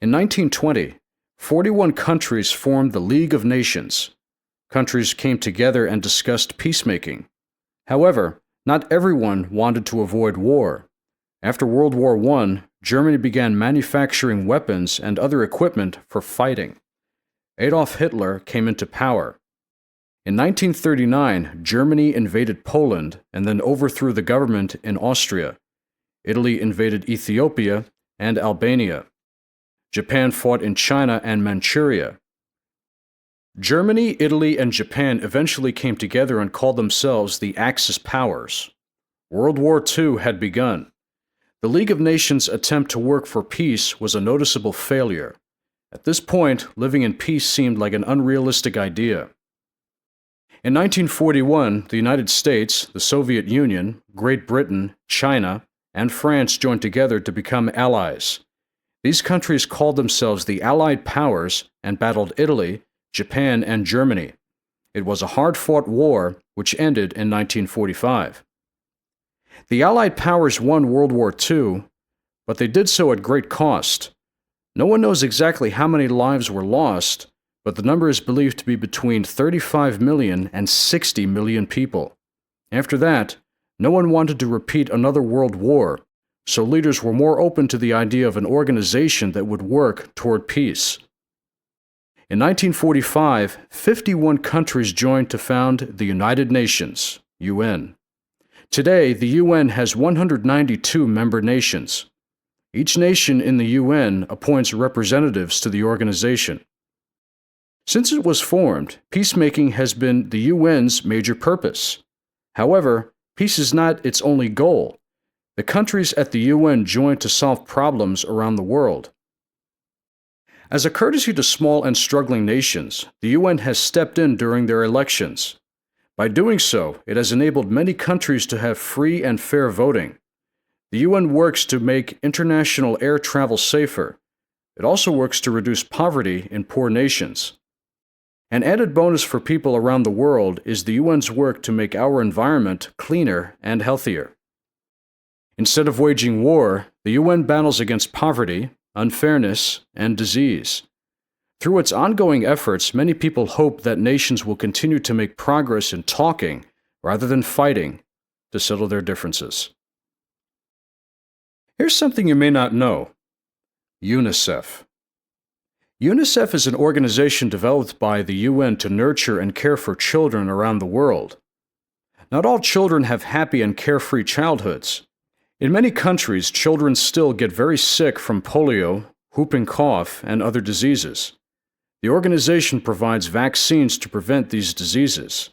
S3: In 1920, 41 countries formed the League of Nations. Countries came together and discussed peacemaking. However, not everyone wanted to avoid war. After World War I, Germany began manufacturing weapons and other equipment for fighting. Adolf Hitler came into power. In 1939, Germany invaded Poland and then overthrew the government in Austria. Italy invaded Ethiopia and Albania. Japan fought in China and Manchuria. Germany, Italy, and Japan eventually came together and called themselves the Axis powers. World War II had begun. The League of Nations' attempt to work for peace was a noticeable failure. At this point, living in peace seemed like an unrealistic idea. In 1941, the United States, the Soviet Union, Great Britain, China, and France joined together to become allies. These countries called themselves the Allied Powers and battled Italy, Japan, and Germany. It was a hard-fought war which ended in 1945. The Allied Powers won World War II, but they did so at great cost. No one knows exactly how many lives were lost, but the number is believed to be between 35 million and 60 million people. After that, no one wanted to repeat another world war, so leaders were more open to the idea of an organization that would work toward peace. In 1945, 51 countries joined to found the United Nations, UN. Today, the UN has 192 member nations. Each nation in the UN appoints representatives to the organization. Since it was formed, peacemaking has been the UN's major purpose. However, peace is not its only goal. The countries at the UN join to solve problems around the world. As a courtesy to small and struggling nations, the UN has stepped in during their elections. By doing so, it has enabled many countries to have free and fair voting. The UN works to make international air travel safer. It also works to reduce poverty in poor nations. An added bonus for people around the world is the UN's work to make our environment cleaner and healthier. Instead of waging war, the UN battles against poverty, unfairness, and disease. Through its ongoing efforts, many people hope that nations will continue to make progress in talking rather than fighting to settle their differences. Here's something you may not know. UNICEF. UNICEF is an organization developed by the UN to nurture and care for children around the world. Not all children have happy and carefree childhoods. In many countries, children still get very sick from polio, whooping cough, and other diseases. The organization provides vaccines to prevent these diseases.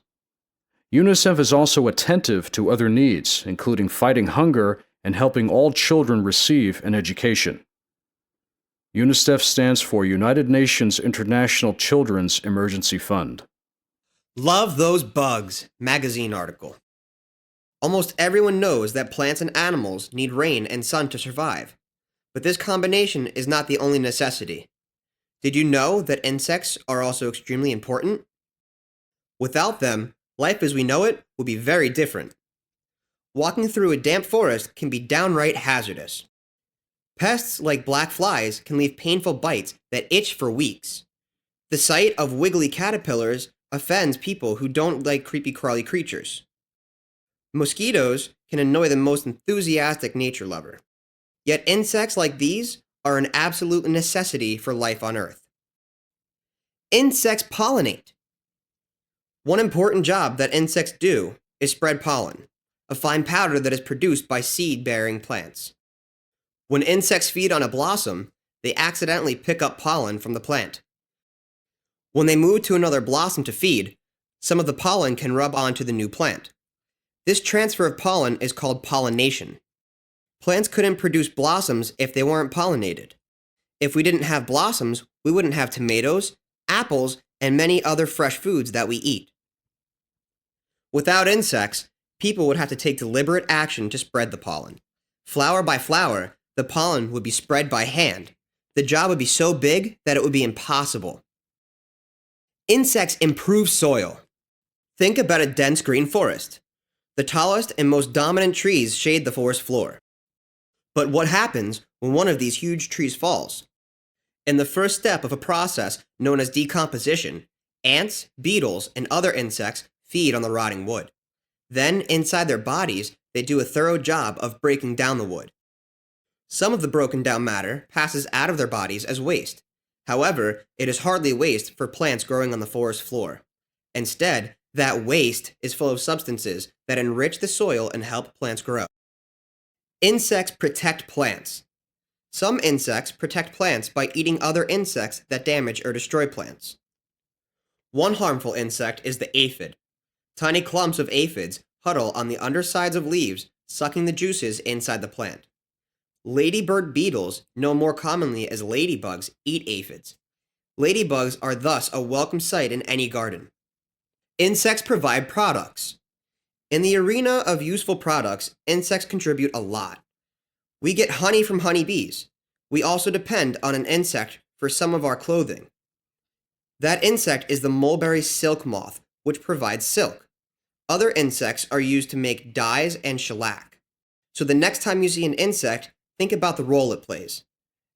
S3: UNICEF is also attentive to other needs, including fighting hunger and helping all children receive an education. UNICEF stands for United Nations International Children's Emergency Fund.
S6: Love Those Bugs magazine article. Almost everyone knows that plants and animals need rain and sun to survive, but this combination is not the only necessity. Did you know that insects are also extremely important? Without them, life as we know it would be very different. Walking through a damp forest can be downright hazardous. Pests like black flies can leave painful bites that itch for weeks. The sight of wiggly caterpillars offends people who don't like creepy crawly creatures. Mosquitoes can annoy the most enthusiastic nature lover. Yet insects like these are an absolute necessity for life on Earth. Insects pollinate. One important job that insects do is spread pollen, a fine powder that is produced by seed-bearing plants. When insects feed on a blossom, they accidentally pick up pollen from the plant. When they move to another blossom to feed, some of the pollen can rub onto the new plant. This transfer of pollen is called pollination. Plants couldn't produce blossoms if they weren't pollinated. If we didn't have blossoms, we wouldn't have tomatoes, apples, and many other fresh foods that we eat. Without insects, people would have to take deliberate action to spread the pollen. Flower by flower, the pollen would be spread by hand. The job would be so big that it would be impossible. Insects improve soil. Think about a dense green forest. The tallest and most dominant trees shade the forest floor. But what happens when one of these huge trees falls? In the first step of a process known as decomposition, ants, beetles, and other insects feed on the rotting wood. Then, inside their bodies, they do a thorough job of breaking down the wood. Some of the broken down matter passes out of their bodies as waste. However, it is hardly waste for plants growing on the forest floor. Instead, that waste is full of substances that enrich the soil and help plants grow. Insects protect plants. Some insects protect plants by eating other insects that damage or destroy plants. One harmful insect is the aphid. Tiny clumps of aphids huddle on the undersides of leaves, sucking the juices inside the plant. Ladybird beetles, known more commonly as ladybugs, eat aphids. Ladybugs are thus a welcome sight in any garden. Insects provide products. In the arena of useful products, insects contribute a lot. We get honey from honeybees. We also depend on an insect for some of our clothing. That insect is the mulberry silk moth, which provides silk. Other insects are used to make dyes and shellac. So the next time you see an insect, think about the role it plays.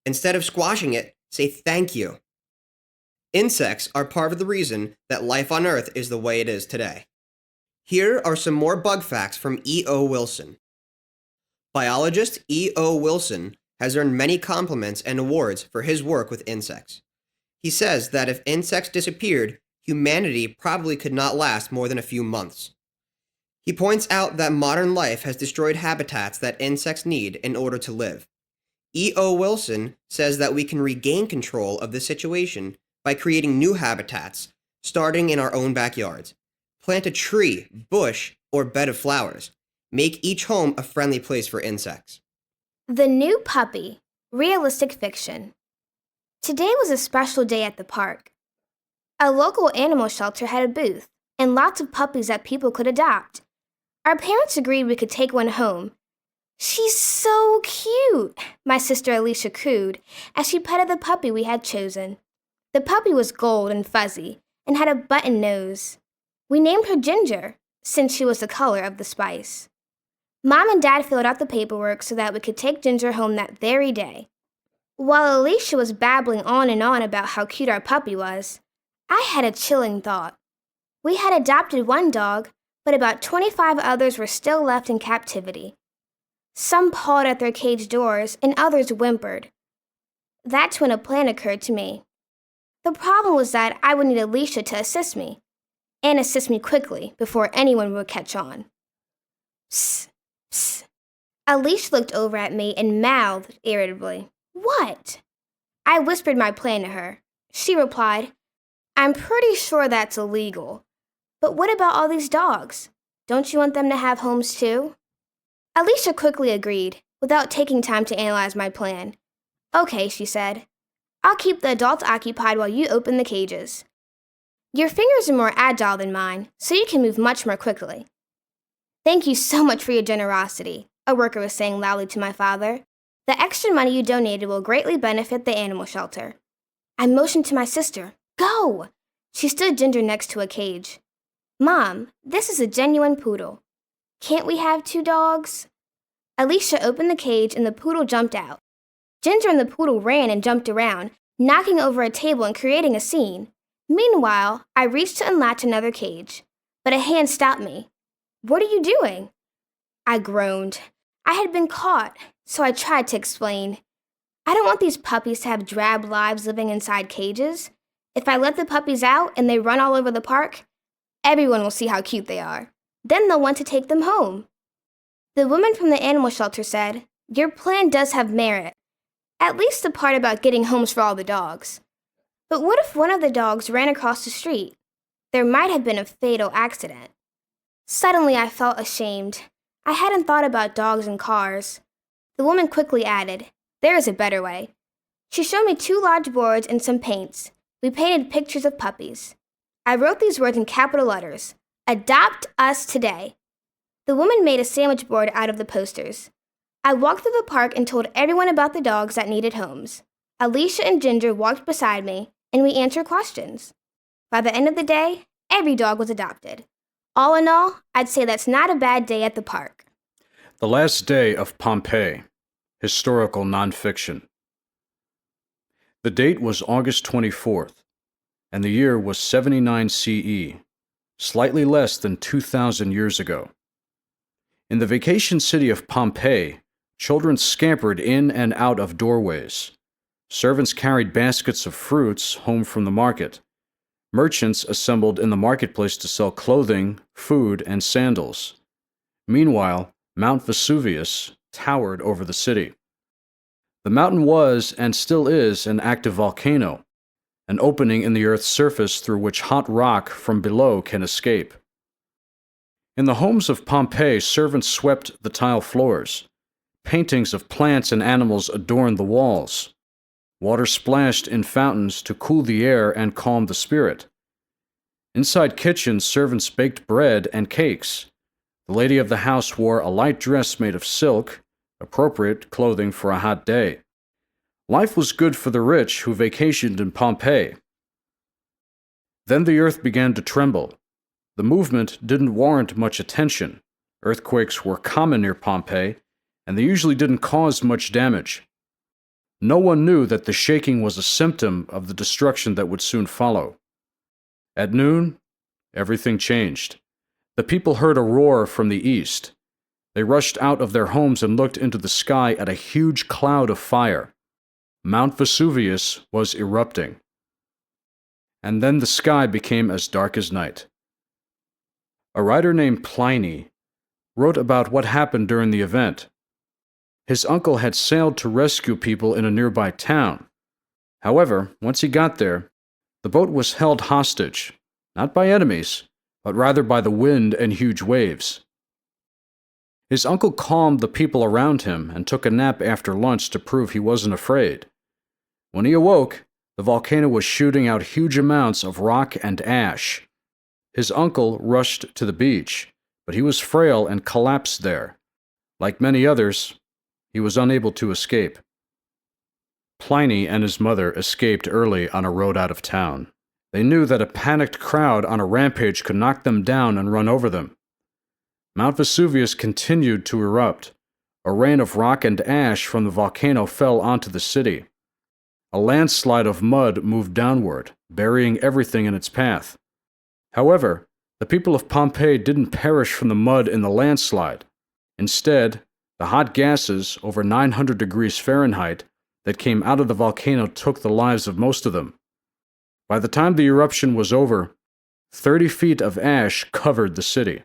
S6: Instead of squashing it, say thank you. Insects are part of the reason that life on Earth is the way it is today. Here are some more bug facts from E.O. Wilson. Biologist E.O. Wilson has earned many compliments and awards for his work with insects. He says that if insects disappeared, humanity probably could not last more than a few months. He points out that modern life has destroyed habitats that insects need in order to live. E.O. Wilson says that we can regain control of the situation by creating new habitats, starting in our own backyards. Plant a tree, bush, or bed of flowers. Make each home a friendly place for insects.
S7: The New Puppy, realistic fiction. Today was a special day at the park. A local animal shelter had a booth and lots of puppies that people could adopt. Our parents agreed we could take one home. "She's so cute," my sister Alicia cooed as she petted the puppy we had chosen. The puppy was gold and fuzzy and had a button nose. We named her Ginger, since she was the color of the spice. Mom and Dad filled out the paperwork so that we could take Ginger home that very day. While Alicia was babbling on and on about how cute our puppy was, I had a chilling thought. We had adopted one dog, but about 25 others were still left in captivity. Some pawed at their cage doors and others whimpered. That's when a plan occurred to me. The problem was that I would need Alicia to assist me, and assist me quickly before anyone would catch on. Psst, psst. Alicia looked over at me and mouthed irritably. "What?" I whispered my plan to her. She replied, "I'm pretty sure that's illegal. But what about all these dogs? Don't you want them to have homes too?" Alicia quickly agreed, without taking time to analyze my plan. "Okay," she said. "I'll keep the adults occupied while you open the cages. Your fingers are more agile than mine, so you can move much more quickly." "Thank you so much for your generosity," a worker was saying loudly to my father. "The extra money you donated will greatly benefit the animal shelter." I motioned to my sister, "Go!" She stood Ginger next to a cage. "Mom, this is a genuine poodle. Can't we have 2 dogs?" Alicia opened the cage and the poodle jumped out. Ginger and the poodle ran and jumped around, knocking over a table and creating a scene. Meanwhile, I reached to unlatch another cage, but a hand stopped me. "What are you doing?" I groaned. I had been caught, so I tried to explain. "I don't want these puppies to have drab lives living inside cages. If I let the puppies out and they run all over the park, everyone will see how cute they are. Then they'll want to take them home." The woman from the animal shelter said, "Your plan does have merit, at least the part about getting homes for all the dogs. But what if one of the dogs ran across the street? There might have been a fatal accident." Suddenly I felt ashamed. I hadn't thought about dogs and cars. The woman quickly added, "There is a better way." She showed me 2 large boards and some paints. We painted pictures of puppies. I wrote these words in capital letters, "Adopt us today." The woman made a sandwich board out of the posters. I walked through the park and told everyone about the dogs that needed homes. Alicia and Ginger walked beside me, and we answered questions. By the end of the day, every dog was adopted. All in all, I'd say that's not a bad day at the park.
S3: The Last Day of Pompeii, historical nonfiction. The date was August 24th, and the year was 79 CE, slightly less than 2,000 years ago. In the vacation city of Pompeii, children scampered in and out of doorways. Servants carried baskets of fruits home from the market. Merchants assembled in the marketplace to sell clothing, food, and sandals. Meanwhile, Mount Vesuvius towered over the city. The mountain was, and still is, an active volcano, an opening in the Earth's surface through which hot rock from below can escape. In the homes of Pompeii, servants swept the tile floors. Paintings of plants and animals adorned the walls. Water splashed in fountains to cool the air and calm the spirit. Inside kitchens, servants baked bread and cakes. The lady of the house wore a light dress made of silk, appropriate clothing for a hot day. Life was good for the rich who vacationed in Pompeii. Then the earth began to tremble. The movement didn't warrant much attention. Earthquakes were common near Pompeii, and they usually didn't cause much damage. No one knew that the shaking was a symptom of the destruction that would soon follow. At noon, everything changed. The people heard a roar from the east. They rushed out of their homes and looked into the sky at a huge cloud of fire. Mount Vesuvius was erupting. And then the sky became as dark as night. A writer named Pliny wrote about what happened during the event. His uncle had sailed to rescue people in a nearby town. However, once he got there, the boat was held hostage, not by enemies, but rather by the wind and huge waves. His uncle calmed the people around him and took a nap after lunch to prove he wasn't afraid. When he awoke, the volcano was shooting out huge amounts of rock and ash. His uncle rushed to the beach, but he was frail and collapsed there. Like many others, he was unable to escape. Pliny and his mother escaped early on a road out of town. They knew that a panicked crowd on a rampage could knock them down and run over them. Mount Vesuvius continued to erupt. A rain of rock and ash from the volcano fell onto the city. A landslide of mud moved downward, burying everything in its path. However, the people of Pompeii didn't perish from the mud in the landslide. Instead, the hot gases, over 900 degrees Fahrenheit, that came out of the volcano took the lives of most of them. By the time the eruption was over, 30 feet of ash covered the city.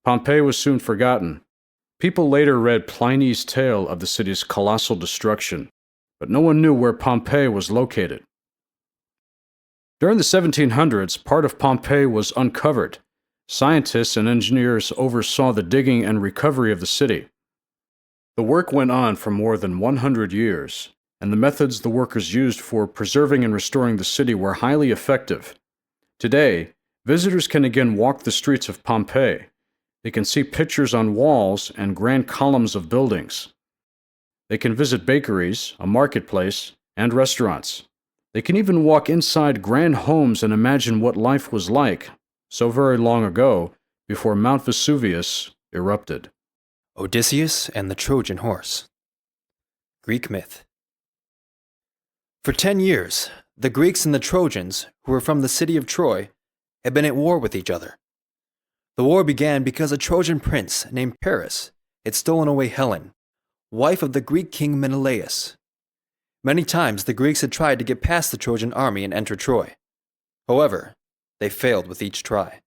S3: Pompeii was soon forgotten. People later read Pliny's tale of the city's colossal destruction, but no one knew where Pompeii was located. During the 1700s, part of Pompeii was uncovered. Scientists and engineers oversaw the digging and recovery of the city. The work went on for more than 100 years, and the methods the workers used for preserving and restoring the city were highly effective. Today, visitors can again walk the streets of Pompeii. They can see pictures on walls and grand columns of buildings. They can visit bakeries, a marketplace, and restaurants. They can even walk inside grand homes and imagine what life was like so very long ago before Mount Vesuvius erupted.
S2: Odysseus and the Trojan horse. Greek myth. For 10 years, the Greeks and the Trojans, who were from the city of Troy, had been at war with each other. The war began because a Trojan prince named Paris had stolen away Helen, wife of the Greek king Menelaus. Many times the Greeks had tried to get past the Trojan army and enter Troy. However, they failed with each try.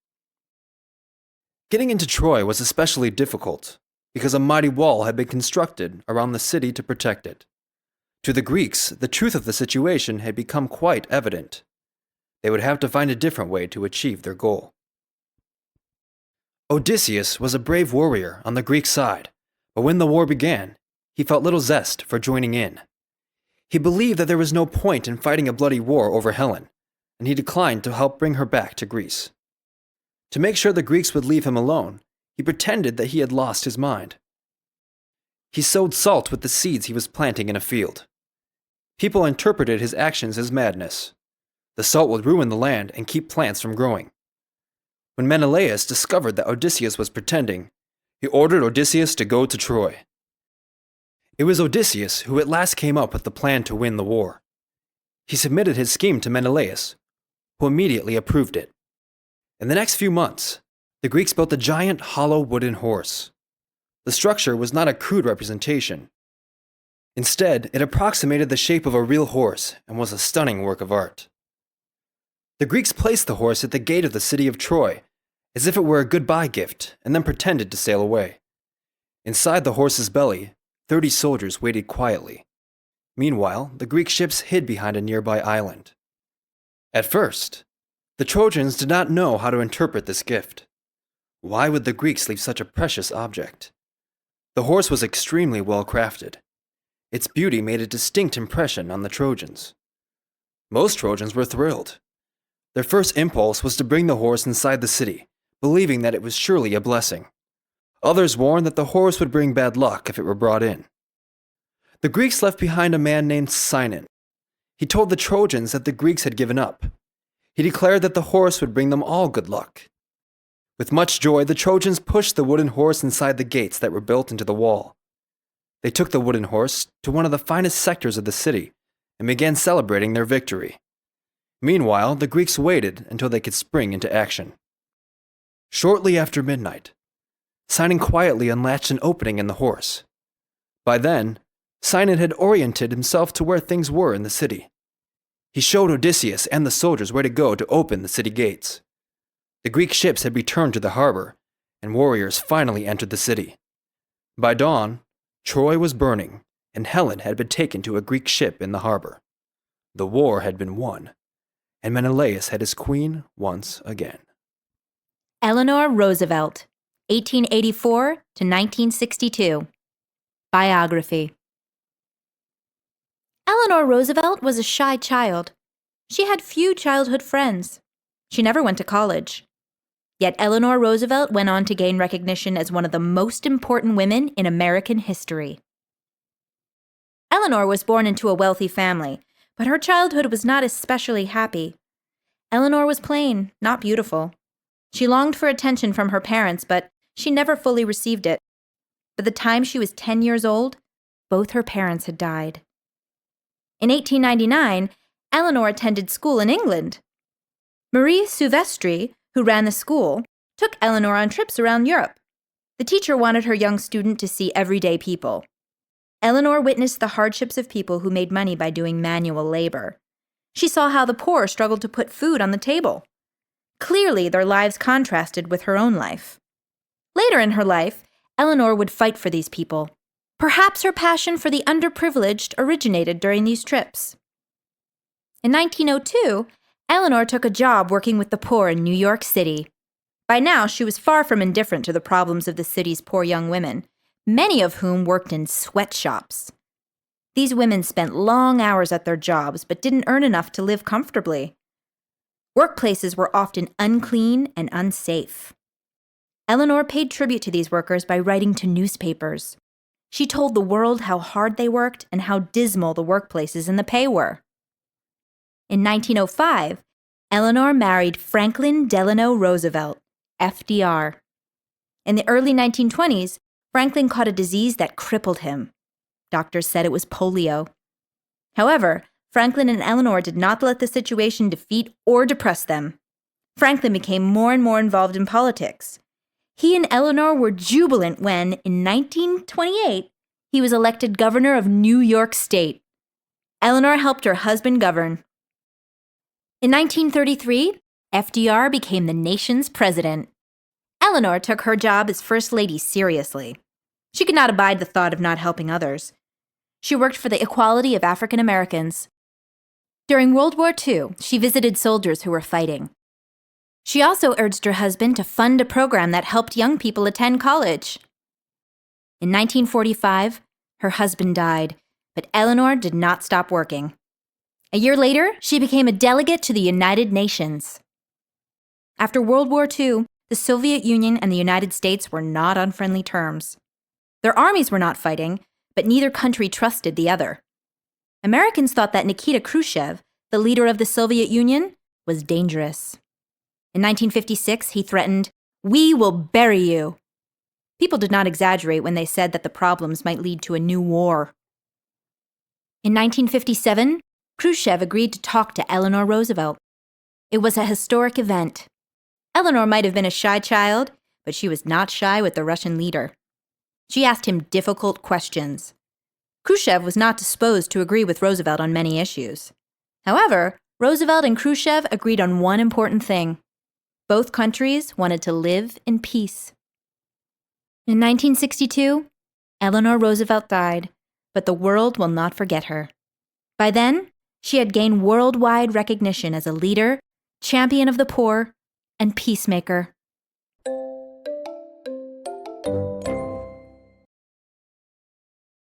S2: Getting into Troy was especially difficult because a mighty wall had been constructed around the city to protect it. To the Greeks, the truth of the situation had become quite evident. They would have to find a different way to achieve their goal. Odysseus was a brave warrior on the Greek side, but when the war began, he felt little zest for joining in. He believed that there was no point in fighting a bloody war over Helen, and he declined to help bring her back to Greece. To make sure the Greeks would leave him alone, he pretended that he had lost his mind. He sowed salt with the seeds he was planting in a field. People interpreted his actions as madness. The salt would ruin the land and keep plants from growing. When Menelaus discovered that Odysseus was pretending, he ordered Odysseus to go to Troy. It was Odysseus who at last came up with the plan to win the war. He submitted his scheme to Menelaus, who immediately approved it. In the next few months, the Greeks built a giant hollow wooden horse. The structure was not a crude representation. Instead, it approximated the shape of a real horse and was a stunning work of art. The Greeks placed the horse at the gate of the city of Troy, as if it were a goodbye gift, and then pretended to sail away. Inside the horse's belly, 30 soldiers waited quietly. Meanwhile, the Greek ships hid behind a nearby island. At first, the Trojans did not know how to interpret this gift. Why would the Greeks leave such a precious object? The horse was extremely well crafted. Its beauty made a distinct impression on the Trojans. Most Trojans were thrilled. Their first impulse was to bring the horse inside the city, believing that it was surely a blessing. Others warned that the horse would bring bad luck if it were brought in. The Greeks left behind a man named Sinon. He told the Trojans that the Greeks had given up. He declared that the horse would bring them all good luck. With much joy, the Trojans pushed the wooden horse inside the gates that were built into the wall. They took the wooden horse to one of the finest sectors of the city and began celebrating their victory. Meanwhile, the Greeks waited until they could spring into action. Shortly after midnight, Sinon quietly unlatched an opening in the horse. By then, Sinon had oriented himself to where things were in the city. He showed Odysseus and the soldiers where to go to open the city gates. The Greek ships had returned to the harbor, and warriors finally entered the city. By dawn, Troy was burning, and Helen had been taken to a Greek ship in the harbor. The war had been won, and Menelaus had his queen once again.
S1: Eleanor Roosevelt, 1884 to 1962. Biography. Eleanor Roosevelt was a shy child. She had few childhood friends. She never went to college. Yet Eleanor Roosevelt went on to gain recognition as one of the most important women in American history. Eleanor was born into a wealthy family, but her childhood was not especially happy. Eleanor was plain, not beautiful. She longed for attention from her parents, but she never fully received it. By the time she was 10 years old, both her parents had died. In 1899, Eleanor attended school in England. Marie Silvestri, who ran the school, took Eleanor on trips around Europe. The teacher wanted her young student to see everyday people. Eleanor witnessed the hardships of people who made money by doing manual labor. She saw how the poor struggled to put food on the table. Clearly, their lives contrasted with her own life. Later in her life, Eleanor would fight for these people. Perhaps her passion for the underprivileged originated during these trips. In 1902, Eleanor took a job working with the poor in New York City. By now, she was far from indifferent to the problems of the city's poor young women, many of whom worked in sweatshops. These women spent long hours at their jobs but didn't earn enough to live comfortably. Workplaces were often unclean and unsafe. Eleanor paid tribute to these workers by writing to newspapers. She told the world how hard they worked and how dismal the workplaces and the pay were. In 1905, Eleanor married Franklin Delano Roosevelt, FDR. In the early 1920s, Franklin caught a disease that crippled him. Doctors said it was polio. However, Franklin and Eleanor did not let the situation defeat or depress them. Franklin became more and more involved in politics. He and Eleanor were jubilant when, in 1928, he was elected governor of New York State. Eleanor helped her husband govern. In 1933, FDR became the nation's president. Eleanor took her job as First Lady seriously. She could not abide the thought of not helping others. She worked for the equality of African Americans. During World War II, she visited soldiers who were fighting. She also urged her husband to fund a program that helped young people attend college. In 1945, her husband died, but Eleanor did not stop working. A year later, she became a delegate to the United Nations. After World War II, the Soviet Union and the United States were not on friendly terms. Their armies were not fighting, but neither country trusted the other. Americans thought that Nikita Khrushchev, the leader of the Soviet Union, was dangerous. In 1956, he threatened, "We will bury you." People did not exaggerate when they said that the problems might lead to a new war. In 1957, Khrushchev agreed to talk to Eleanor Roosevelt. It was a historic event. Eleanor might have been a shy child, but she was not shy with the Russian leader. She asked him difficult questions. Khrushchev was not disposed to agree with Roosevelt on many issues. However, Roosevelt and Khrushchev agreed on one important thing. Both countries wanted to live in peace. In 1962, Eleanor Roosevelt died, but the world will not forget her. By then, she had gained worldwide recognition as a leader, champion of the poor, and peacemaker.